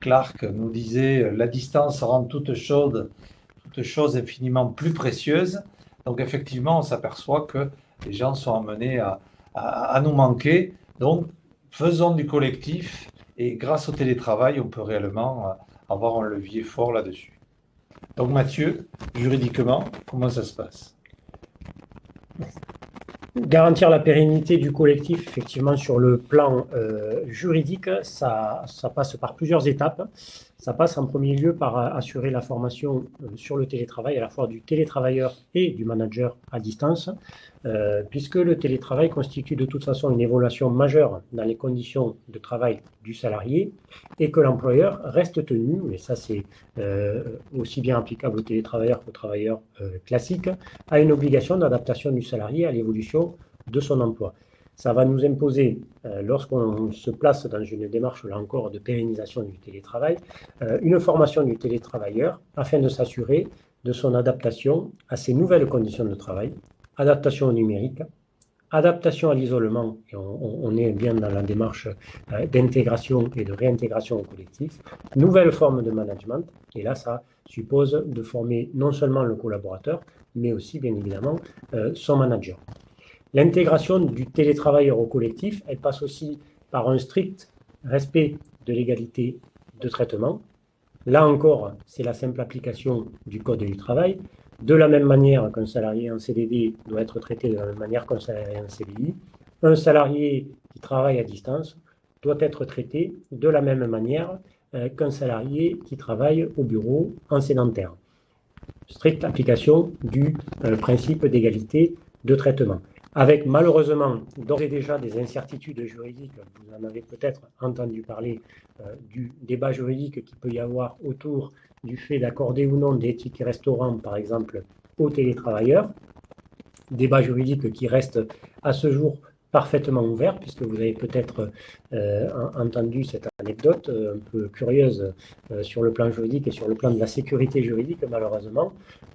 Clarke nous disait la distance rend toute chose infiniment plus précieuse. Donc, effectivement, on s'aperçoit que les gens sont amenés à nous manquer. Donc, faisons du collectif et grâce au télétravail, on peut réellement avoir un levier fort là-dessus. Donc, Mathieu, juridiquement, comment ça se passe?
Garantir la pérennité du collectif, effectivement, sur le plan juridique, ça passe par plusieurs étapes. Ça passe en premier lieu par assurer la formation sur le télétravail, à la fois du télétravailleur et du manager à distance, puisque le télétravail constitue de toute façon une évolution majeure dans les conditions de travail du salarié et que l'employeur reste tenu, et ça c'est aussi bien applicable aux télétravailleurs qu'aux travailleurs classiques, à une obligation d'adaptation du salarié à l'évolution de son emploi. Ça va nous imposer, lorsqu'on se place dans une démarche, là encore, de pérennisation du télétravail, une formation du télétravailleur afin de s'assurer de son adaptation à ces nouvelles conditions de travail, adaptation au numérique, adaptation à l'isolement, et on est bien dans la démarche d'intégration et de réintégration au collectif, nouvelles formes de management, et là ça suppose de former non seulement le collaborateur, mais aussi bien évidemment son manager. L'intégration du télétravailleur au collectif, elle passe aussi par un strict respect de l'égalité de traitement. Là encore, c'est la simple application du Code du travail. De la même manière qu'un salarié en CDD doit être traité de la même manière qu'un salarié en CDI, un salarié qui travaille à distance doit être traité de la même manière qu'un salarié qui travaille au bureau en sédentaire. Stricte application du principe d'égalité de traitement. Avec malheureusement d'ores et déjà des incertitudes juridiques, vous en avez peut-être entendu parler du débat juridique qu'il peut y avoir autour du fait d'accorder ou non des tickets restaurants, par exemple, aux télétravailleurs. Débat juridique qui reste à ce jour parfaitement ouvert, puisque vous avez peut-être entendu cette anecdote un peu curieuse sur le plan juridique et sur le plan de la sécurité juridique, malheureusement,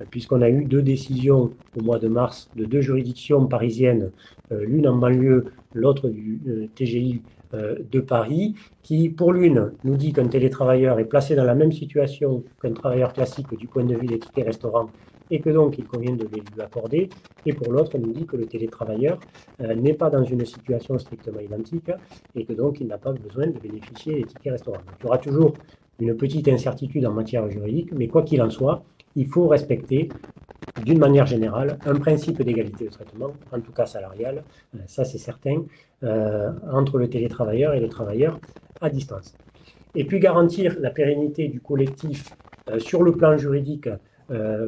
puisqu'on a eu 2 décisions au mois de mars de 2 juridictions parisiennes, l'une en banlieue, l'autre du TGI de Paris, qui, pour l'une, nous dit qu'un télétravailleur est placé dans la même situation qu'un travailleur classique du point de vue des tickets restaurants et que donc il convient de les lui accorder. Et pour l'autre, on nous dit que le télétravailleur n'est pas dans une situation strictement identique et que donc il n'a pas besoin de bénéficier des tickets restaurants. Donc, il y aura toujours une petite incertitude en matière juridique, mais quoi qu'il en soit, il faut respecter d'une manière générale un principe d'égalité de traitement, en tout cas salarial, ça c'est certain, entre le télétravailleur et le travailleur à distance. Et puis garantir la pérennité du collectif sur le plan juridique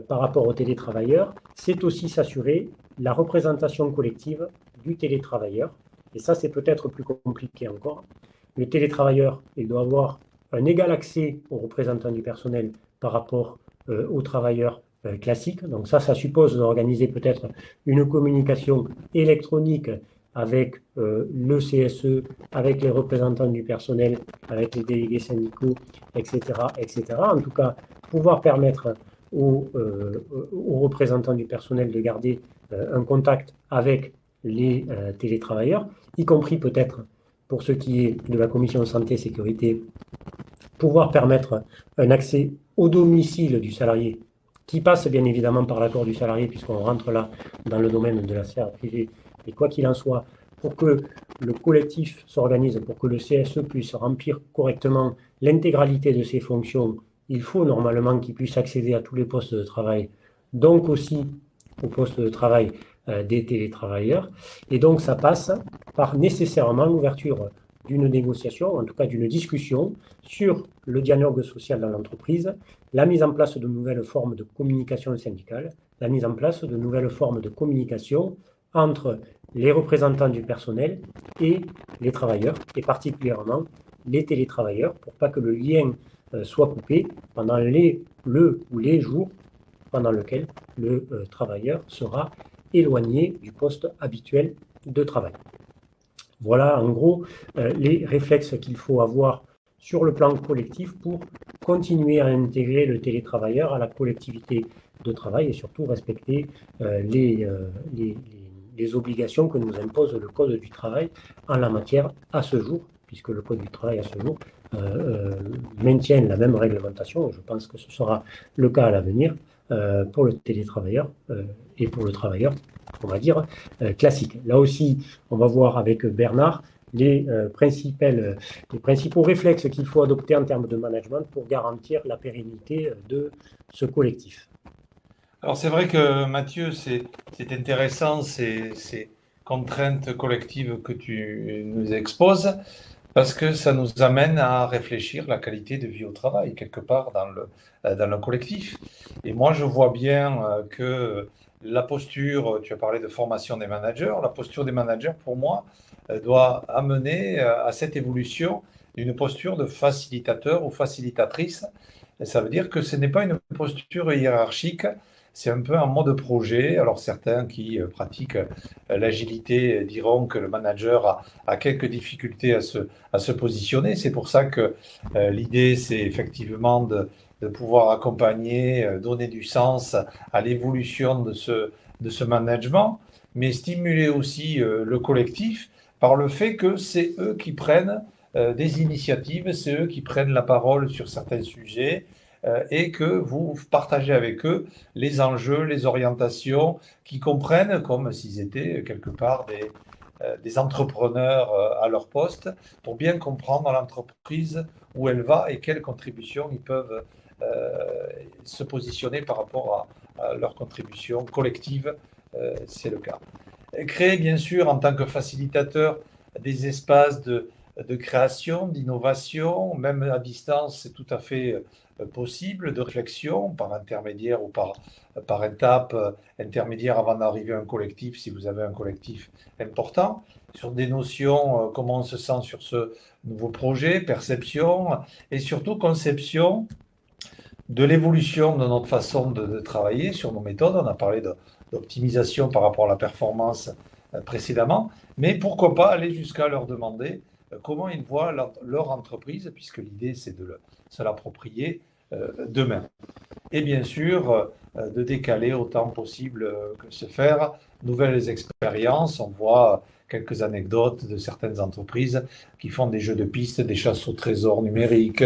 par rapport aux télétravailleurs, c'est aussi s'assurer la représentation collective du télétravailleur. Et ça, c'est peut-être plus compliqué encore. Le télétravailleur, il doit avoir un égal accès aux représentants du personnel par rapport aux travailleurs classiques. Donc ça suppose d'organiser peut-être une communication électronique avec le CSE, avec les représentants du personnel, avec les délégués syndicaux, etc., etc. En tout cas, pouvoir permettre aux représentants du personnel de garder un contact avec les télétravailleurs, y compris peut-être pour ce qui est de la commission santé et sécurité, pouvoir permettre un accès au domicile du salarié, qui passe bien évidemment par l'accord du salarié, puisqu'on rentre là dans le domaine de la sphère privée. Et quoi qu'il en soit, pour que le collectif s'organise, pour que le CSE puisse remplir correctement l'intégralité de ses fonctions, il faut normalement qu'il puisse accéder à tous les postes de travail, donc aussi aux postes de travail des télétravailleurs. Et donc ça passe par nécessairement l'ouverture d'une négociation, en tout cas d'une discussion sur le dialogue social dans l'entreprise, la mise en place de nouvelles formes de communication syndicale, la mise en place de nouvelles formes de communication entre les représentants du personnel et les travailleurs, et particulièrement les télétravailleurs, pour pas que le lien soit coupé pendant le ou les jours pendant lesquels le travailleur sera éloigné du poste habituel de travail. Voilà en gros les réflexes qu'il faut avoir sur le plan collectif pour continuer à intégrer le télétravailleur à la collectivité de travail et surtout respecter les obligations que nous impose le Code du travail en la matière à ce jour, puisque le Code du travail à ce jour maintient la même réglementation. Je pense que ce sera le cas à l'avenir pour le télétravailleur et pour le travailleur, on va dire, classique. Là aussi, on va voir avec Bernard les principaux réflexes qu'il faut adopter en termes de management pour garantir la pérennité de ce collectif.
Alors c'est vrai que Mathieu, c'est intéressant ces contraintes collectives que tu nous exposes, parce que ça nous amène à réfléchir la qualité de vie au travail, quelque part dans le collectif. Et moi, je vois bien que la posture, tu as parlé de formation des managers, la posture des managers, pour moi, doit amener à cette évolution d'une posture de facilitateur ou facilitatrice. Et ça veut dire que ce n'est pas une posture hiérarchique, c'est un peu un mode projet. Alors certains qui pratiquent l'agilité diront que le manager a quelques difficultés à se positionner. C'est pour ça que l'idée, c'est effectivement de pouvoir accompagner, donner du sens à l'évolution de ce management, mais stimuler aussi le collectif par le fait que c'est eux qui prennent des initiatives, c'est eux qui prennent la parole sur certains sujets, et que vous partagez avec eux les enjeux, les orientations, qui comprennent comme s'ils étaient quelque part des entrepreneurs à leur poste, pour bien comprendre l'entreprise où elle va et quelles contributions ils peuvent se positionner par rapport à leur contribution collective, c'est le cas. Créer, bien sûr, en tant que facilitateur, des espaces de création, d'innovation, même à distance, c'est tout à fait possible, de réflexion par intermédiaire ou par étape intermédiaire avant d'arriver à un collectif, si vous avez un collectif important, sur des notions, comment on se sent sur ce nouveau projet, perception et surtout conception de l'évolution de notre façon de travailler sur nos méthodes. On a parlé d'optimisation par rapport à la performance précédemment, mais pourquoi pas aller jusqu'à leur demander comment ils voient leur entreprise, puisque l'idée c'est de se l'approprier demain. Et bien sûr, de décaler autant possible que se faire nouvelles expériences. On voit quelques anecdotes de certaines entreprises qui font des jeux de piste, des chasses au trésor numériques,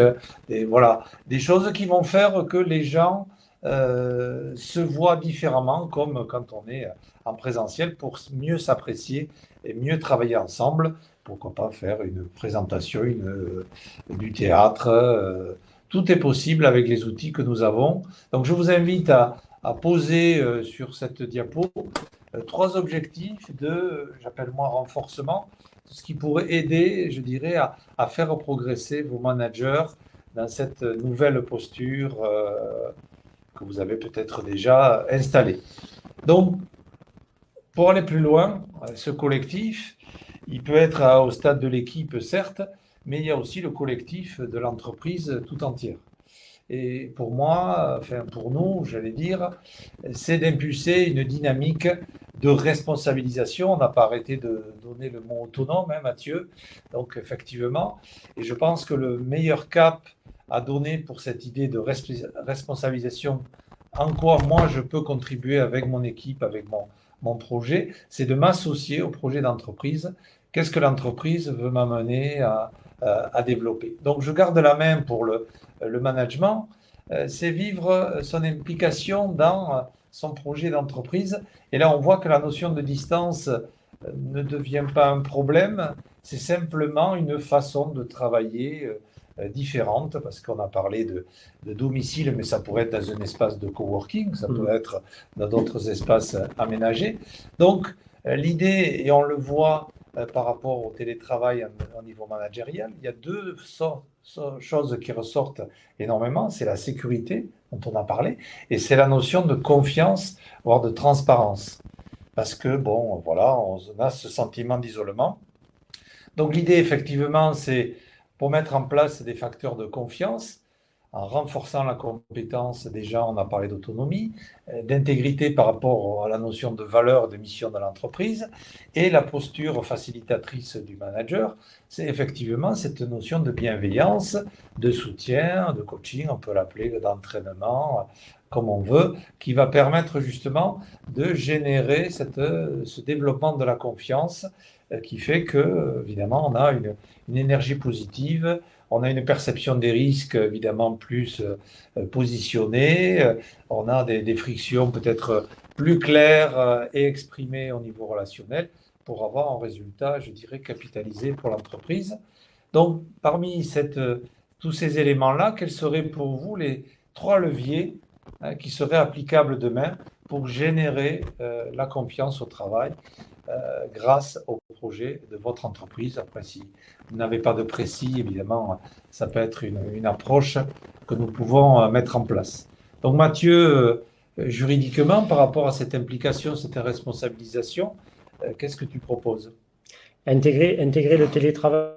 voilà, des choses qui vont faire que les gens se voit différemment comme quand on est en présentiel pour mieux s'apprécier et mieux travailler ensemble. Pourquoi pas faire une présentation, du théâtre. Tout est possible avec les outils que nous avons. Donc je vous invite à poser sur cette diapo trois objectifs de, j'appelle moi, renforcement, ce qui pourrait aider, je dirais, à faire progresser vos managers dans cette nouvelle posture que vous avez peut-être déjà installée. Donc, pour aller plus loin, ce collectif, il peut être au stade de l'équipe, certes, mais il y a aussi le collectif de l'entreprise tout entière. Et pour moi, enfin pour nous, j'allais dire, c'est d'impulser une dynamique de responsabilisation. On n'a pas arrêté de donner le mot autonome, hein, Mathieu. Donc effectivement, et je pense que le meilleur cap à donner pour cette idée de responsabilisation, en quoi moi je peux contribuer avec mon équipe, avec mon projet, c'est de m'associer au projet d'entreprise. Qu'est-ce que l'entreprise veut m'amener à développer? Donc je garde la main pour le management, c'est vivre son implication dans son projet d'entreprise. Et là, on voit que la notion de distance ne devient pas un problème, c'est simplement une façon de travailler différente, parce qu'on a parlé de domicile, mais ça pourrait être dans un espace de coworking, ça peut être dans d'autres espaces aménagés. Donc, l'idée, et on le voit par rapport au télétravail au niveau managérial, il y a deux choses qui ressortent énormément, c'est la sécurité dont on a parlé, et c'est la notion de confiance, voire de transparence. Parce que, bon, voilà, on a ce sentiment d'isolement. Donc l'idée, effectivement, c'est pour mettre en place des facteurs de confiance, en renforçant la compétence, déjà, on a parlé d'autonomie, d'intégrité par rapport à la notion de valeur, de mission de l'entreprise, et la posture facilitatrice du manager, c'est effectivement cette notion de bienveillance, de soutien, de coaching, on peut l'appeler d'entraînement, comme on veut, qui va permettre justement de générer ce développement de la confiance qui fait que, évidemment, on a une énergie positive, on a une perception des risques, évidemment, plus positionnée, on a des frictions peut-être plus claires et exprimées au niveau relationnel pour avoir un résultat, je dirais, capitalisé pour l'entreprise. Donc, parmi tous ces éléments-là, quels seraient pour vous les trois leviers qui seraient applicables demain pour générer la confiance au travail grâce au projet de votre entreprise? Après, si vous n'avez pas de précis, évidemment, ça peut être une approche que nous pouvons mettre en place. Donc, Mathieu, juridiquement, par rapport à cette implication, cette responsabilisation, qu'est-ce que tu proposes?
Intégrer le télétravail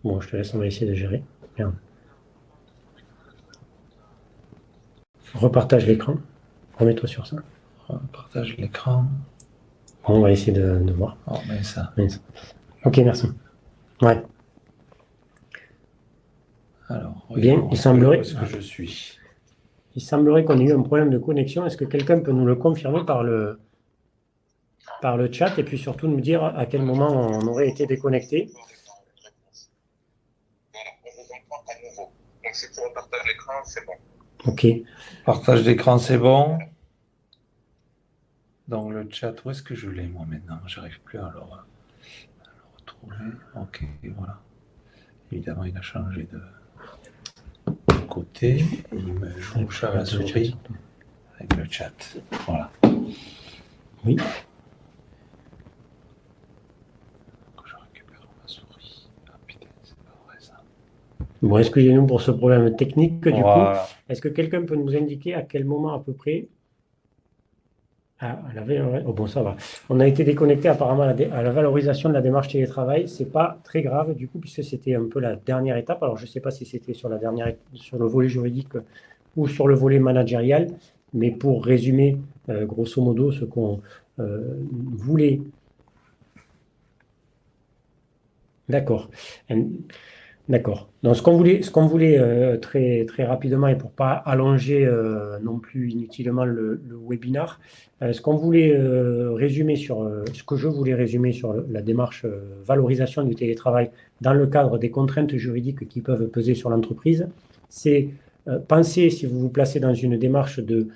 Bon, je te laisse, on va essayer de gérer. Merde. Repartage l'écran. Remets-toi sur ça.
Partage l'écran.
Bon, on va essayer de voir.
Oh, mais ça.
Ok, merci. Ouais.
Alors,
bien, il semblerait.
Où est-ce que je suis?
Il semblerait qu'on ait eu un problème de connexion. Est-ce que quelqu'un peut nous le confirmer par le chat et puis surtout nous dire à quel moment on aurait été déconnecté?
Voilà, on vous entend à nouveau. Donc si tu repartages l'écran, c'est bon.
Ok.
Partage d'écran, c'est bon. Dans le chat, où est-ce que je l'ai moi maintenant? J'arrive plus à le retrouver. Ok, voilà. Évidemment, il a changé de côté. Il me joue à la souris avec le chat. Voilà.
Oui.
Je récupère ma souris. Ah putain, c'est pas vrai ça.
Bon, excusez-nous pour ce problème technique. Du
Voilà.
coup, est-ce que quelqu'un peut nous indiquer à quel moment à peu près? Ah, oh, bon, ça va. On a été déconnecté apparemment à la valorisation de la démarche télétravail. C'est pas très grave du coup, puisque c'était un peu la dernière étape. Alors, je ne sais pas si c'était sur sur le volet juridique ou sur le volet managérial, mais pour résumer, grosso modo, ce qu'on voulait. D'accord. D'accord. Donc, ce qu'on voulait très, très rapidement et pour pas allonger non plus inutilement le webinar, ce qu'on voulait résumer ce que je voulais résumer sur la démarche valorisation du télétravail dans le cadre des contraintes juridiques qui peuvent peser sur l'entreprise, c'est penser, si vous vous placez dans une démarche de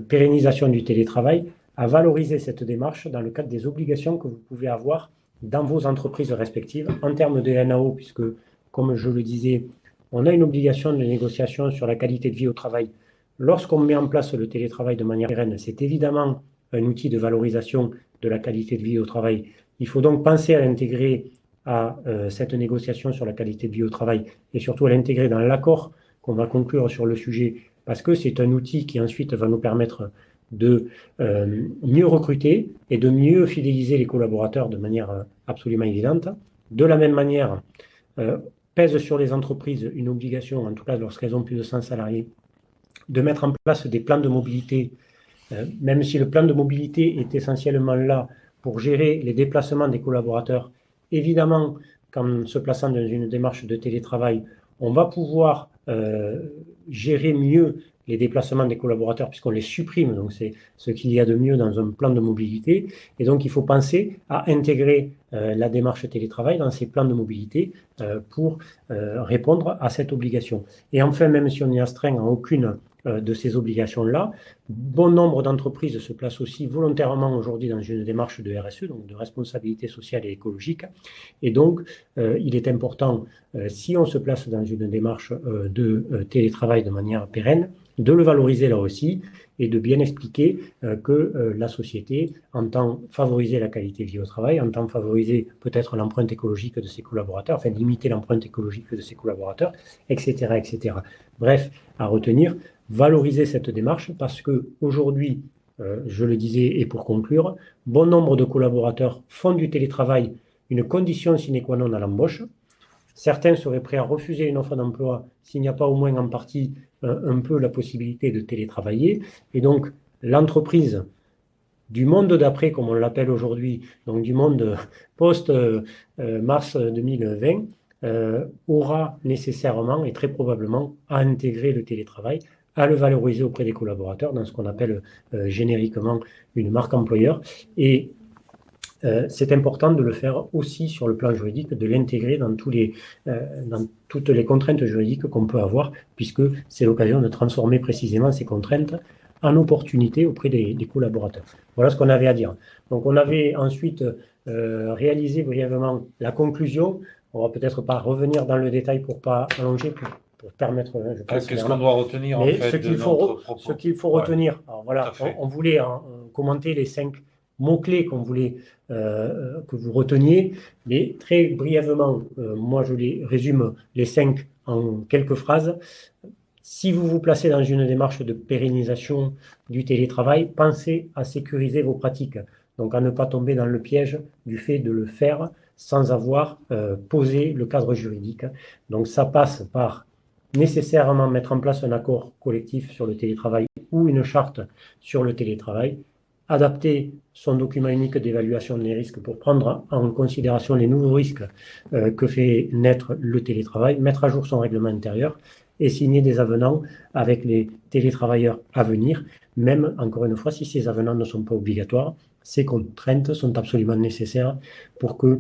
pérennisation du télétravail, à valoriser cette démarche dans le cadre des obligations que vous pouvez avoir dans vos entreprises respectives en termes de NAO, puisque comme je le disais, on a une obligation de négociation sur la qualité de vie au travail. Lorsqu'on met en place le télétravail de manière pérenne, c'est évidemment un outil de valorisation de la qualité de vie au travail. Il faut donc penser à l'intégrer à cette négociation sur la qualité de vie au travail et surtout à l'intégrer dans l'accord qu'on va conclure sur le sujet parce que c'est un outil qui ensuite va nous permettre de mieux recruter et de mieux fidéliser les collaborateurs de manière absolument évidente. De la même manière, pèse sur les entreprises une obligation, en tout cas lorsqu'elles ont plus de 100 salariés, de mettre en place des plans de mobilité, même si le plan de mobilité est essentiellement là pour gérer les déplacements des collaborateurs. Évidemment, qu'en se plaçant dans une démarche de télétravail, on va pouvoir gérer mieux les déplacements des collaborateurs puisqu'on les supprime. Donc, c'est ce qu'il y a de mieux dans un plan de mobilité. Et donc, il faut penser à intégrer la démarche télétravail dans ces plans de mobilité pour répondre à cette obligation. Et enfin, même si on n'est astreint à aucune de ces obligations-là, bon nombre d'entreprises se placent aussi volontairement aujourd'hui dans une démarche de RSE, donc de responsabilité sociale et écologique. Et donc, il est important, si on se place dans une démarche de télétravail de manière pérenne, de le valoriser là aussi et de bien expliquer que la société entend favoriser la qualité de vie au travail, entend favoriser peut-être l'empreinte écologique de ses collaborateurs, enfin limiter l'empreinte écologique de ses collaborateurs, etc., etc. Bref, à retenir, valoriser cette démarche parce qu'aujourd'hui, je le disais et pour conclure, bon nombre de collaborateurs font du télétravail une condition sine qua non à l'embauche. Certains seraient prêts à refuser une offre d'emploi s'il n'y a pas au moins en partie un peu la possibilité de télétravailler. Et donc, l'entreprise du monde d'après, comme on l'appelle aujourd'hui, donc du monde post-mars 2020, aura nécessairement et très probablement à intégrer le télétravail, à le valoriser auprès des collaborateurs dans ce qu'on appelle génériquement une marque employeur. Et c'est important de le faire aussi sur le plan juridique, de l'intégrer dans toutes les contraintes juridiques qu'on peut avoir, puisque c'est l'occasion de transformer précisément ces contraintes en opportunités auprès des collaborateurs. Voilà ce qu'on avait à dire. Donc on avait ensuite réalisé brièvement la conclusion. On va peut-être pas revenir dans le détail pour pas allonger, pour permettre.
Qu'est-ce qu'on doit retenir en fait de notre propos?
Ce qu'il faut retenir, alors voilà, on voulait commenter les 5 mots-clés qu'on voulait que vous reteniez, mais très brièvement, moi je les résume les 5 en quelques phrases. Si vous vous placez dans une démarche de pérennisation du télétravail, pensez à sécuriser vos pratiques, donc à ne pas tomber dans le piège du fait de le faire sans avoir posé le cadre juridique. Donc ça passe par nécessairement mettre en place un accord collectif sur le télétravail ou une charte sur le télétravail, adapter son document unique d'évaluation des risques pour prendre en considération les nouveaux risques que fait naître le télétravail, mettre à jour son règlement intérieur et signer des avenants avec les télétravailleurs à venir, même, encore une fois, si ces avenants ne sont pas obligatoires. Ces contraintes sont absolument nécessaires pour que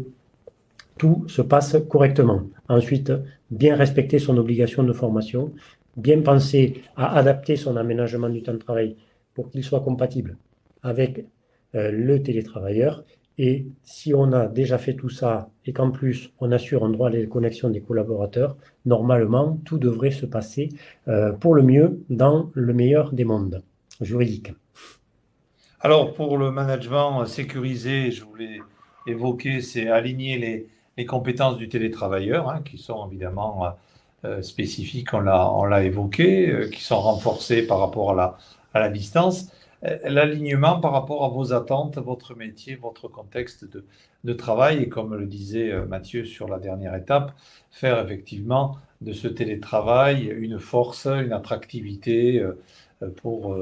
tout se passe correctement. Ensuite, bien respecter son obligation de formation, bien penser à adapter son aménagement du temps de travail pour qu'il soit compatible avec le télétravailleur. Et si on a déjà fait tout ça et qu'en plus on assure un droit à la connexion des collaborateurs, normalement tout devrait se passer pour le mieux dans le meilleur des mondes juridiques.
Alors, pour le management sécurisé, je voulais évoquer, c'est aligner les compétences du télétravailleur, hein, qui sont évidemment spécifiques, on l'a évoqué, qui sont renforcées par rapport à la distance. L'alignement par rapport à vos attentes, votre métier, votre contexte de travail, et comme le disait Mathieu sur la dernière étape, faire effectivement de ce télétravail une force, une attractivité pour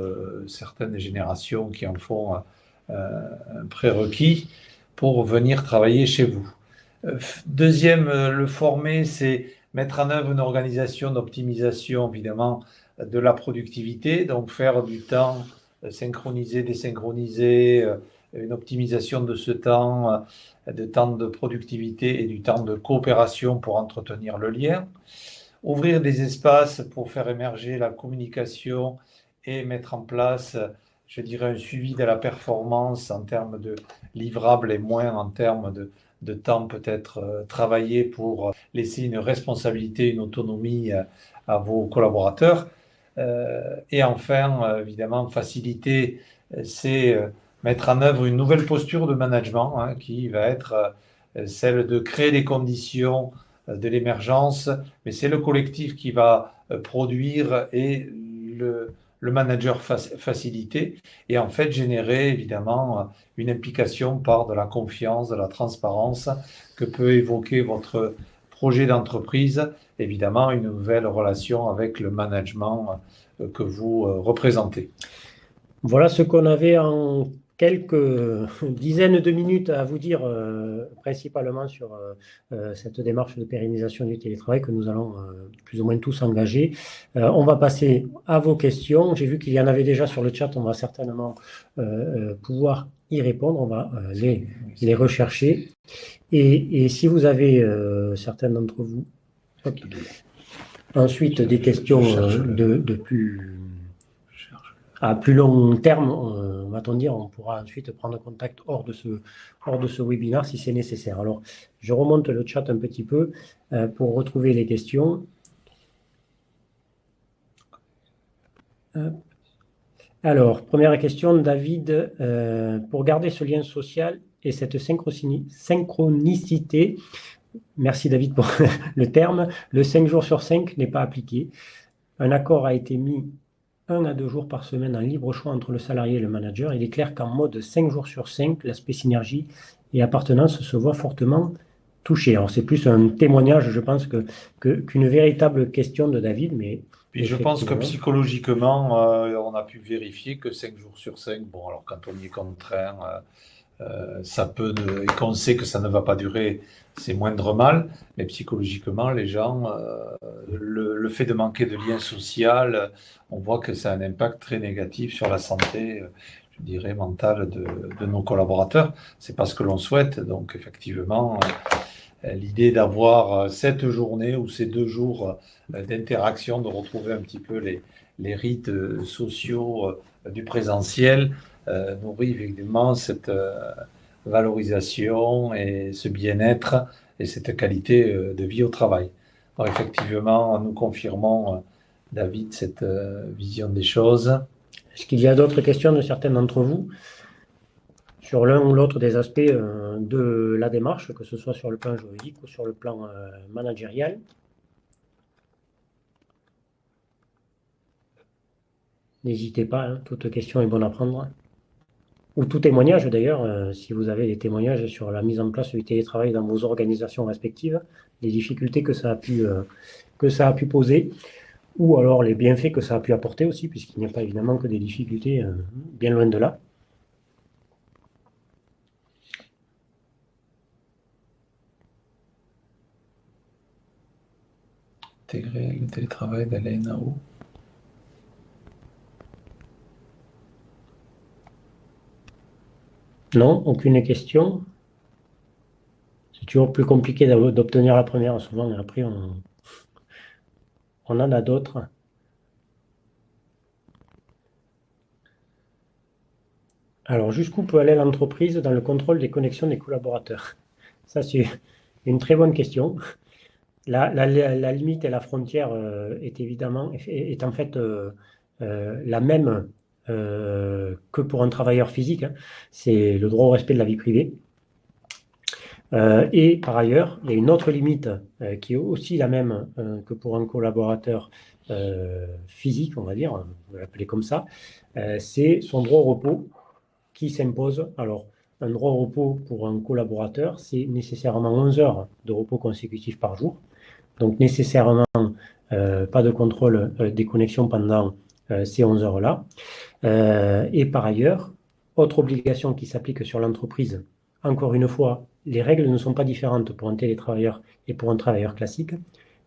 certaines générations qui en font un prérequis pour venir travailler chez vous. Deuxième, le former, c'est mettre en œuvre une organisation d'optimisation, évidemment, de la productivité, donc faire du temps synchronisé, désynchronisé, une optimisation de ce temps, de temps de productivité et du temps de coopération pour entretenir le lien. Ouvrir des espaces pour faire émerger la communication et mettre en place, je dirais, un suivi de la performance en termes de livrables et moins en termes de temps peut-être travaillé pour laisser une responsabilité, une autonomie à vos collaborateurs. Et enfin, évidemment, faciliter, c'est mettre en œuvre une nouvelle posture de management hein, qui va être celle de créer les conditions de l'émergence, mais c'est le collectif qui va produire et le manager faciliter et en fait générer évidemment une implication par de la confiance, de la transparence que peut évoquer votre projet d'entreprise, évidemment une nouvelle relation avec le management que vous représentez.
Voilà ce qu'on avait en quelques dizaines de minutes à vous dire, principalement sur cette démarche de pérennisation du télétravail que nous allons plus ou moins tous engager. On va passer à vos questions. J'ai vu qu'il y en avait déjà sur le chat, on va certainement pouvoir y répondre, on va les rechercher. Et si vous avez, certains d'entre vous, ensuite des questions de plus... à plus long terme, va-t-on dire, on pourra ensuite prendre contact hors de ce webinaire si c'est nécessaire. Alors, je remonte le chat un petit peu pour retrouver les questions. Alors, première question, David, pour garder ce lien social et cette synchronicité, merci David pour le terme, le 5 jours sur 5 n'est pas appliqué. Un accord a été mis 1 à 2 jours par semaine en libre choix entre le salarié et le manager. Il est clair qu'en mode 5 jours sur 5, l'aspect synergie et appartenance se voit fortement touché. Alors c'est plus un témoignage, je pense, qu'une véritable question de David, mais...
Puis je pense que psychologiquement, on a pu vérifier que 5 jours sur 5, bon alors quand on y est contraint, ça peut, et qu'on sait que ça ne va pas durer, c'est moindre mal, mais psychologiquement, les gens, le fait de manquer de lien social, on voit que ça a un impact très négatif sur la santé, je dirais, mentale de nos collaborateurs. C'est pas ce que l'on souhaite, donc effectivement, l'idée d'avoir cette journée ou ces 2 jours d'interaction, de retrouver un petit peu les rites sociaux du présentiel, nourrit évidemment cette valorisation et ce bien-être et cette qualité de vie au travail. Alors effectivement, nous confirmons, David, cette vision des choses.
Est-ce qu'il y a d'autres questions de certains d'entre vous sur l'un ou l'autre des aspects de la démarche, que ce soit sur le plan juridique ou sur le plan managérial? N'hésitez pas, hein, toute question est bonne à prendre. ou tout témoignage d'ailleurs, si vous avez des témoignages sur la mise en place du télétravail dans vos organisations respectives, les difficultés que ça a pu poser, ou alors les bienfaits que ça a pu apporter aussi, puisqu'il n'y a pas évidemment que des difficultés, bien loin de là.
Intégrer le télétravail dans les NAO.
Non, aucune question. C'est toujours plus compliqué d'obtenir la première souvent, et après on en a d'autres. Alors, jusqu'où peut aller l'entreprise dans le contrôle des connexions des collaborateurs? Ça, c'est une très bonne question. La limite et la frontière est en fait la même que pour un travailleur physique, hein. C'est le droit au respect de la vie privée. Et par ailleurs, il y a une autre limite qui est aussi la même que pour un collaborateur physique, on va dire, on va l'appeler comme ça, c'est son droit au repos qui s'impose. Alors, un droit au repos pour un collaborateur, c'est nécessairement 11 heures de repos consécutifs par jour. Donc, nécessairement, pas de contrôle des connexions pendant ces 11 heures-là. Et par ailleurs, autre obligation qui s'applique sur l'entreprise, encore une fois, les règles ne sont pas différentes pour un télétravailleur et pour un travailleur classique.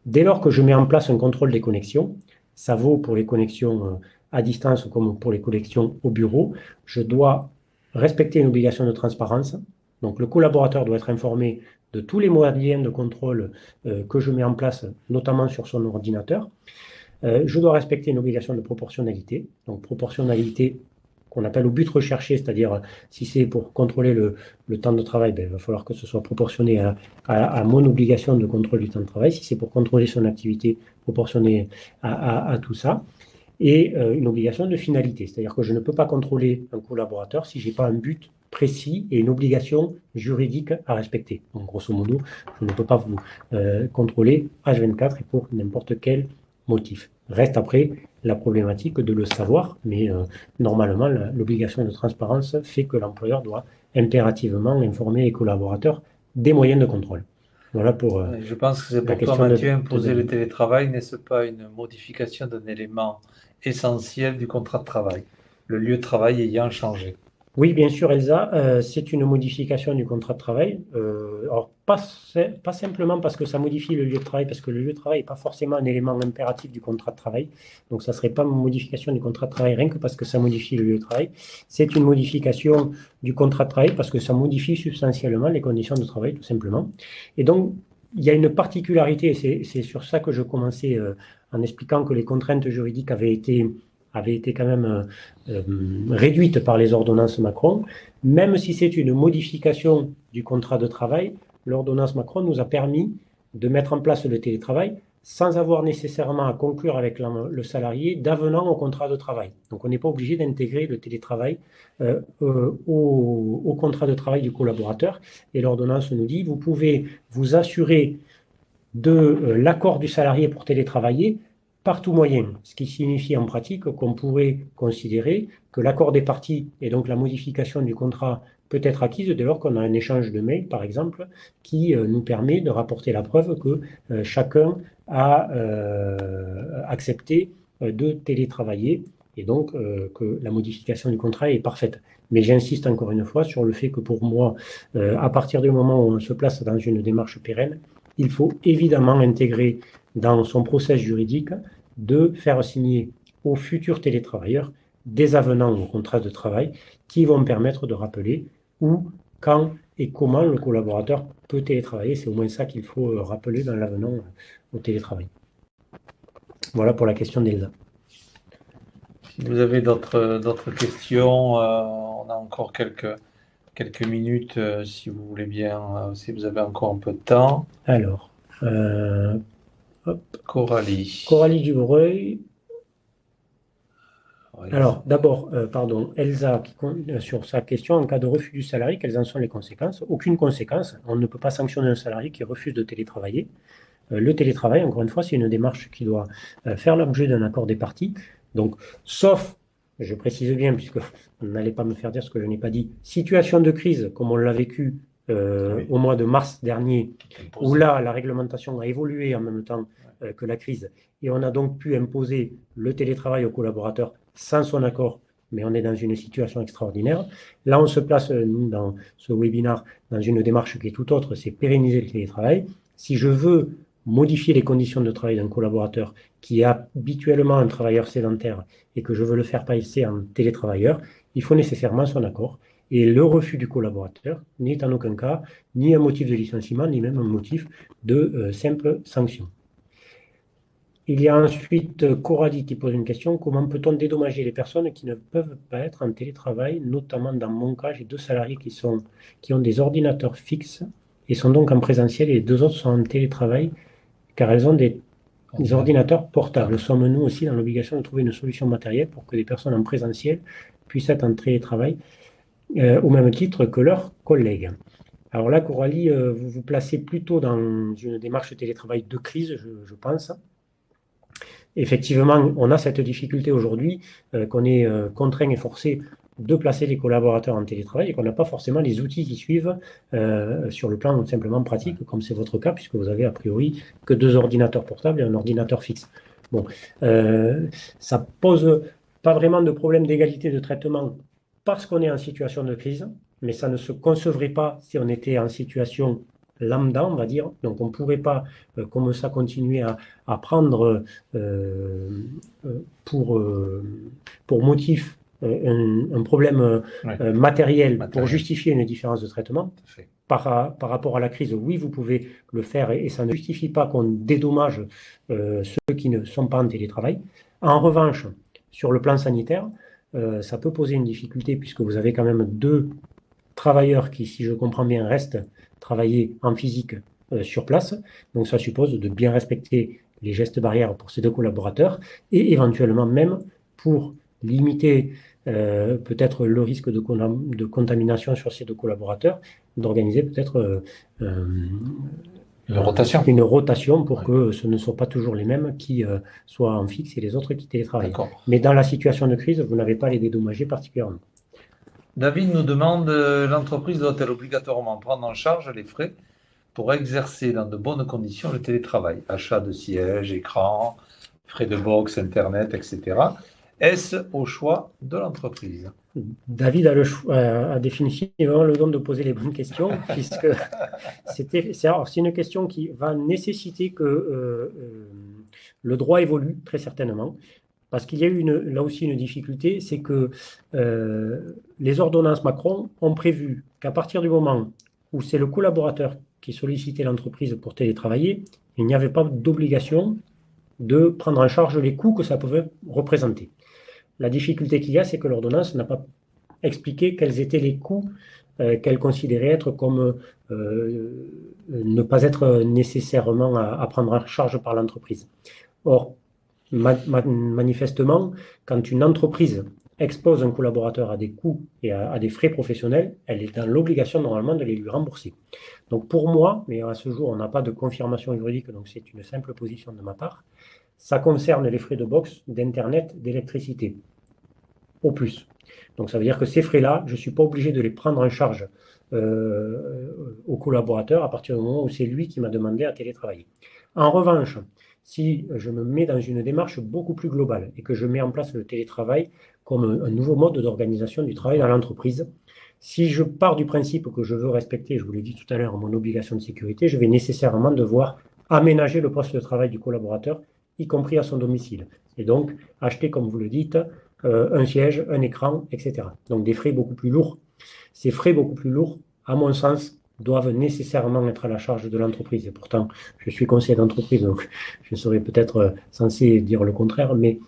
Dès lors que je mets en place un contrôle des connexions, ça vaut pour les connexions à distance comme pour les connexions au bureau, je dois respecter une obligation de transparence. Donc le collaborateur doit être informé de tous les moyens de contrôle que je mets en place, notamment sur son ordinateur. Je dois respecter une obligation de proportionnalité. Donc proportionnalité qu'on appelle au but recherché, c'est-à-dire si c'est pour contrôler le temps de travail, il va falloir que ce soit proportionné à mon obligation de contrôle du temps de travail. Si c'est pour contrôler son activité, proportionné à tout ça. Et une obligation de finalité, c'est-à-dire que je ne peux pas contrôler un collaborateur si je n'ai pas un but précis et une obligation juridique à respecter. Donc, grosso modo, je ne peux pas vous contrôler H24 et pour n'importe quel motif. Reste après la problématique de le savoir, mais normalement, l'obligation de transparence fait que l'employeur doit impérativement informer les collaborateurs des moyens de contrôle. Voilà pour
Je pense que c'est
la
pour toi,
question
Mathieu, imposer le télétravail, n'est-ce pas une modification d'un élément essentiel du contrat de travail, le lieu de travail ayant changé?
Oui, bien sûr, Elsa, c'est une modification du contrat de travail. Alors, pas simplement parce que ça modifie le lieu de travail, parce que le lieu de travail n'est pas forcément un élément impératif du contrat de travail. Donc, ça ne serait pas une modification du contrat de travail rien que parce que ça modifie le lieu de travail. C'est une modification du contrat de travail parce que ça modifie substantiellement les conditions de travail, tout simplement. Et donc, il y a une particularité, et c'est sur ça que je commençais en expliquant que les contraintes juridiques avaient été quand même réduite par les ordonnances Macron. Même si c'est une modification du contrat de travail, l'ordonnance Macron nous a permis de mettre en place le télétravail sans avoir nécessairement à conclure avec le salarié d'avenant au contrat de travail. Donc on n'est pas obligé d'intégrer le télétravail au contrat de travail du collaborateur. Et l'ordonnance nous dit, vous pouvez vous assurer de l'accord du salarié pour télétravailler par tout moyen, ce qui signifie en pratique qu'on pourrait considérer que l'accord des parties et donc la modification du contrat peut être acquise dès lors qu'on a un échange de mails, par exemple, qui nous permet de rapporter la preuve que chacun a accepté de télétravailler et donc que la modification du contrat est parfaite. Mais j'insiste encore une fois sur le fait que pour moi, à partir du moment où on se place dans une démarche pérenne, il faut évidemment intégrer dans son process juridique de faire signer aux futurs télétravailleurs des avenants au contrat de travail qui vont permettre de rappeler où, quand et comment le collaborateur peut télétravailler. C'est au moins ça qu'il faut rappeler dans l'avenant au télétravail. Voilà pour la question d'Elsa.
Si vous avez d'autres questions, on a encore quelques minutes, si vous voulez bien, si vous avez encore un peu de temps.
Alors,
Coralie.
Coralie Dubreuil.
Oui.
Alors, d'abord, Elsa, sur sa question, en cas de refus du salarié, quelles en sont les conséquences? Aucune conséquence. On ne peut pas sanctionner un salarié qui refuse de télétravailler. Le télétravail, encore une fois, c'est une démarche qui doit faire l'objet d'un accord des parties. Donc, sauf je précise bien, puisque vous n'allez pas me faire dire ce que je n'ai pas dit, situation de crise, comme on l'a vécu
Oui.
au mois de mars dernier,
Imposé.
où là, la réglementation a évolué en même temps que la crise, et on a donc pu imposer le télétravail aux collaborateurs sans son accord, mais on est dans une situation extraordinaire. Là, on se place, nous, dans ce webinaire, dans une démarche qui est tout autre, c'est pérenniser le télétravail. Si je veux modifier les conditions de travail d'un collaborateur qui est habituellement un travailleur sédentaire et que je veux le faire passer en télétravailleur, il faut nécessairement son accord. Et le refus du collaborateur n'est en aucun cas ni un motif de licenciement, ni même un motif de simple sanction. Il y a ensuite Coralie qui pose une question. Comment peut-on dédommager les personnes qui ne peuvent pas être en télétravail? Notamment dans mon cas, j'ai 2 salariés qui ont des ordinateurs fixes et sont donc en présentiel, et les 2 autres sont en télétravail car elles ont des ordinateurs portables. Sommes-nous aussi dans l'obligation de trouver une solution matérielle pour que les personnes en présentiel puissent être en télétravail au même titre que leurs collègues? Alors là, Coralie, vous vous placez plutôt dans une démarche de télétravail de crise, je pense. Effectivement, on a cette difficulté aujourd'hui qu'on est contraint et forcé de placer les collaborateurs en télétravail et qu'on n'a pas forcément les outils qui suivent sur le plan simplement pratique, comme c'est votre cas, puisque vous avez a priori que 2 ordinateurs portables et un ordinateur fixe. Bon, ça pose pas vraiment de problème d'égalité de traitement parce qu'on est en situation de crise, mais ça ne se concevrait pas si on était en situation lambda, on va dire. Donc on ne pourrait pas, comme ça, continuer à prendre pour motif un problème matériel pour justifier une différence de traitement. Par rapport à la crise, oui, vous pouvez le faire et ça ne justifie pas qu'on dédommage ceux qui ne sont pas en télétravail. En revanche, sur le plan sanitaire, ça peut poser une difficulté puisque vous avez quand même 2 travailleurs qui, si je comprends bien, restent travailler en physique sur place. Donc ça suppose de bien respecter les gestes barrières pour ces 2 collaborateurs et éventuellement même pour limiter peut-être le risque de contamination sur ces 2 collaborateurs, d'organiser peut-être une rotation pour que ce ne soit pas toujours les mêmes qui soient en fixe et les autres qui télétravaillent. Mais dans la situation de crise, vous n'avez pas à les dédommager particulièrement.
David nous demande, l'entreprise doit-elle obligatoirement prendre en charge les frais pour exercer dans de bonnes conditions le télétravail? Achat de sièges, écran, frais de box, Internet, etc. Est-ce au choix de l'entreprise?
David a définitivement le don de poser les bonnes questions, puisque c'est une question qui va nécessiter que le droit évolue très certainement. Parce qu'il y a eu là aussi une difficulté, c'est que les ordonnances Macron ont prévu qu'à partir du moment où c'est le collaborateur qui sollicitait l'entreprise pour télétravailler, il n'y avait pas d'obligation de prendre en charge les coûts que ça pouvait représenter. La difficulté qu'il y a, c'est que l'ordonnance n'a pas expliqué quels étaient les coûts qu'elle considérait être comme ne pas être nécessairement à prendre en charge par l'entreprise. Or, manifestement, quand une entreprise expose un collaborateur à des coûts et à des frais professionnels, elle est dans l'obligation normalement de les lui rembourser. Donc pour moi, mais à ce jour on n'a pas de confirmation juridique, donc c'est une simple position de ma part, ça concerne les frais de box, d'internet, d'électricité, au plus. Donc ça veut dire que ces frais-là, je ne suis pas obligé de les prendre en charge au collaborateur à partir du moment où c'est lui qui m'a demandé à télétravailler. En revanche, si je me mets dans une démarche beaucoup plus globale et que je mets en place le télétravail comme un nouveau mode d'organisation du travail dans l'entreprise, si je pars du principe que je veux respecter, je vous l'ai dit tout à l'heure, mon obligation de sécurité, je vais nécessairement devoir aménager le poste de travail du collaborateur, y compris à son domicile. Et donc, acheter, comme vous le dites, un siège, un écran, etc. Donc des frais beaucoup plus lourds. Ces frais beaucoup plus lourds, à mon sens, doivent nécessairement être à la charge de l'entreprise. Et pourtant, je suis conseiller d'entreprise, donc je serais peut-être censé dire le contraire, mais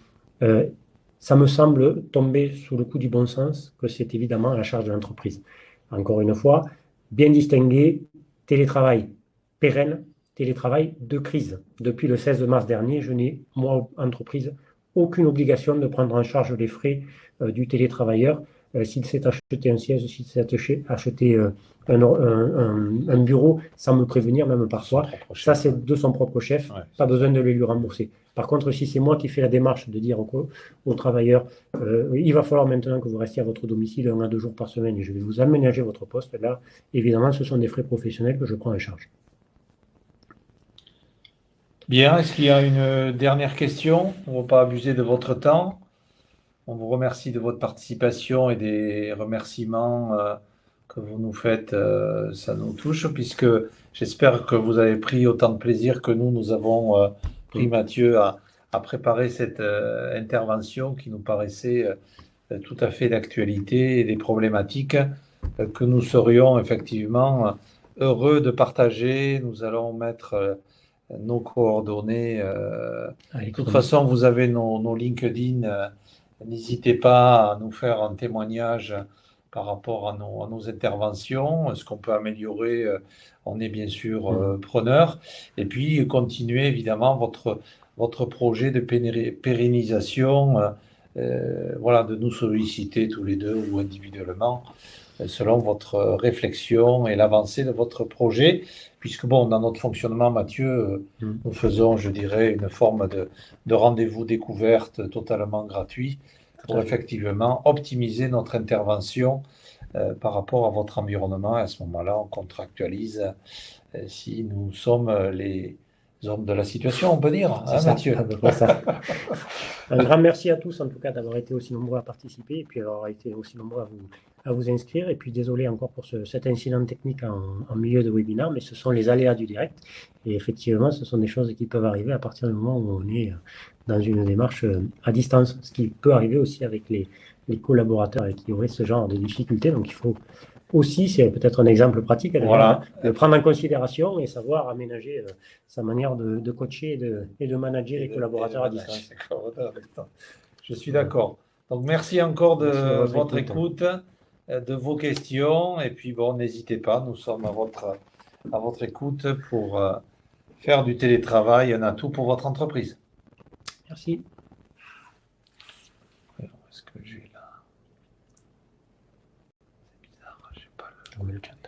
ça me semble tomber sous le coup du bon sens que c'est évidemment à la charge de l'entreprise. Encore une fois, bien distinguer télétravail pérenne, télétravail de crise. Depuis le 16 mars dernier, je n'ai, moi, entreprise, aucune obligation de prendre en charge les frais du télétravailleur s'il s'est acheté un siège, s'il s'est acheté un bureau sans me prévenir, même parfois, ça c'est de son propre chef,
Ouais,
pas besoin de le lui rembourser. Par contre, si c'est moi qui fais la démarche de dire aux travailleurs, il va falloir maintenant que vous restiez à votre domicile 1 à 2 jours par semaine et je vais vous aménager votre poste, là, évidemment, ce sont des frais professionnels que je prends en charge.
Bien, est-ce qu'il y a une dernière question? On ne va pas abuser de votre temps. On vous remercie de votre participation et des remerciements que vous nous faites. Ça nous touche, puisque j'espère que vous avez pris autant de plaisir que nous avons pris, Mathieu, à préparer cette intervention qui nous paraissait tout à fait d'actualité et des problématiques que nous serions effectivement heureux de partager. Nous allons mettre nos coordonnées. De toute façon, vous avez nos LinkedIn. N'hésitez pas à nous faire un témoignage par rapport à nos interventions. Ce qu'on peut améliorer, on est bien sûr preneur. Et puis, continuez évidemment votre projet de pérennisation. Voilà, de nous solliciter tous les deux ou individuellement selon votre réflexion et l'avancée de votre projet, puisque bon, dans notre fonctionnement, Mathieu, nous faisons, je dirais, une forme de rendez-vous découverte totalement gratuit pour effectivement optimiser notre intervention par rapport à votre environnement. Et à ce moment-là, on contractualise si nous sommes les hommes de la situation, on peut dire, hein, Mathieu.
À peu près ça. Un grand merci à tous, en tout cas, d'avoir été aussi nombreux à participer et puis d'avoir été aussi nombreux à vous inscrire. Et puis, désolé encore pour cet incident technique en milieu de webinaire, mais ce sont les aléas du direct. Et effectivement, ce sont des choses qui peuvent arriver à partir du moment où on est dans une démarche à distance, ce qui peut arriver aussi avec les collaborateurs qui auraient ce genre de difficultés. Donc, il faut aussi, c'est peut-être un exemple pratique,
Voilà.
de prendre en considération et savoir aménager sa manière de coacher et de manager les collaborateurs à distance.
Je suis d'accord. Donc, merci encore de votre écoute, de vos questions. Et puis, bon, n'hésitez pas, nous sommes à votre écoute pour faire du télétravail un atout pour votre entreprise.
Merci.
Est-ce que j'ai là? C'est bizarre, je n'ai pas le chat.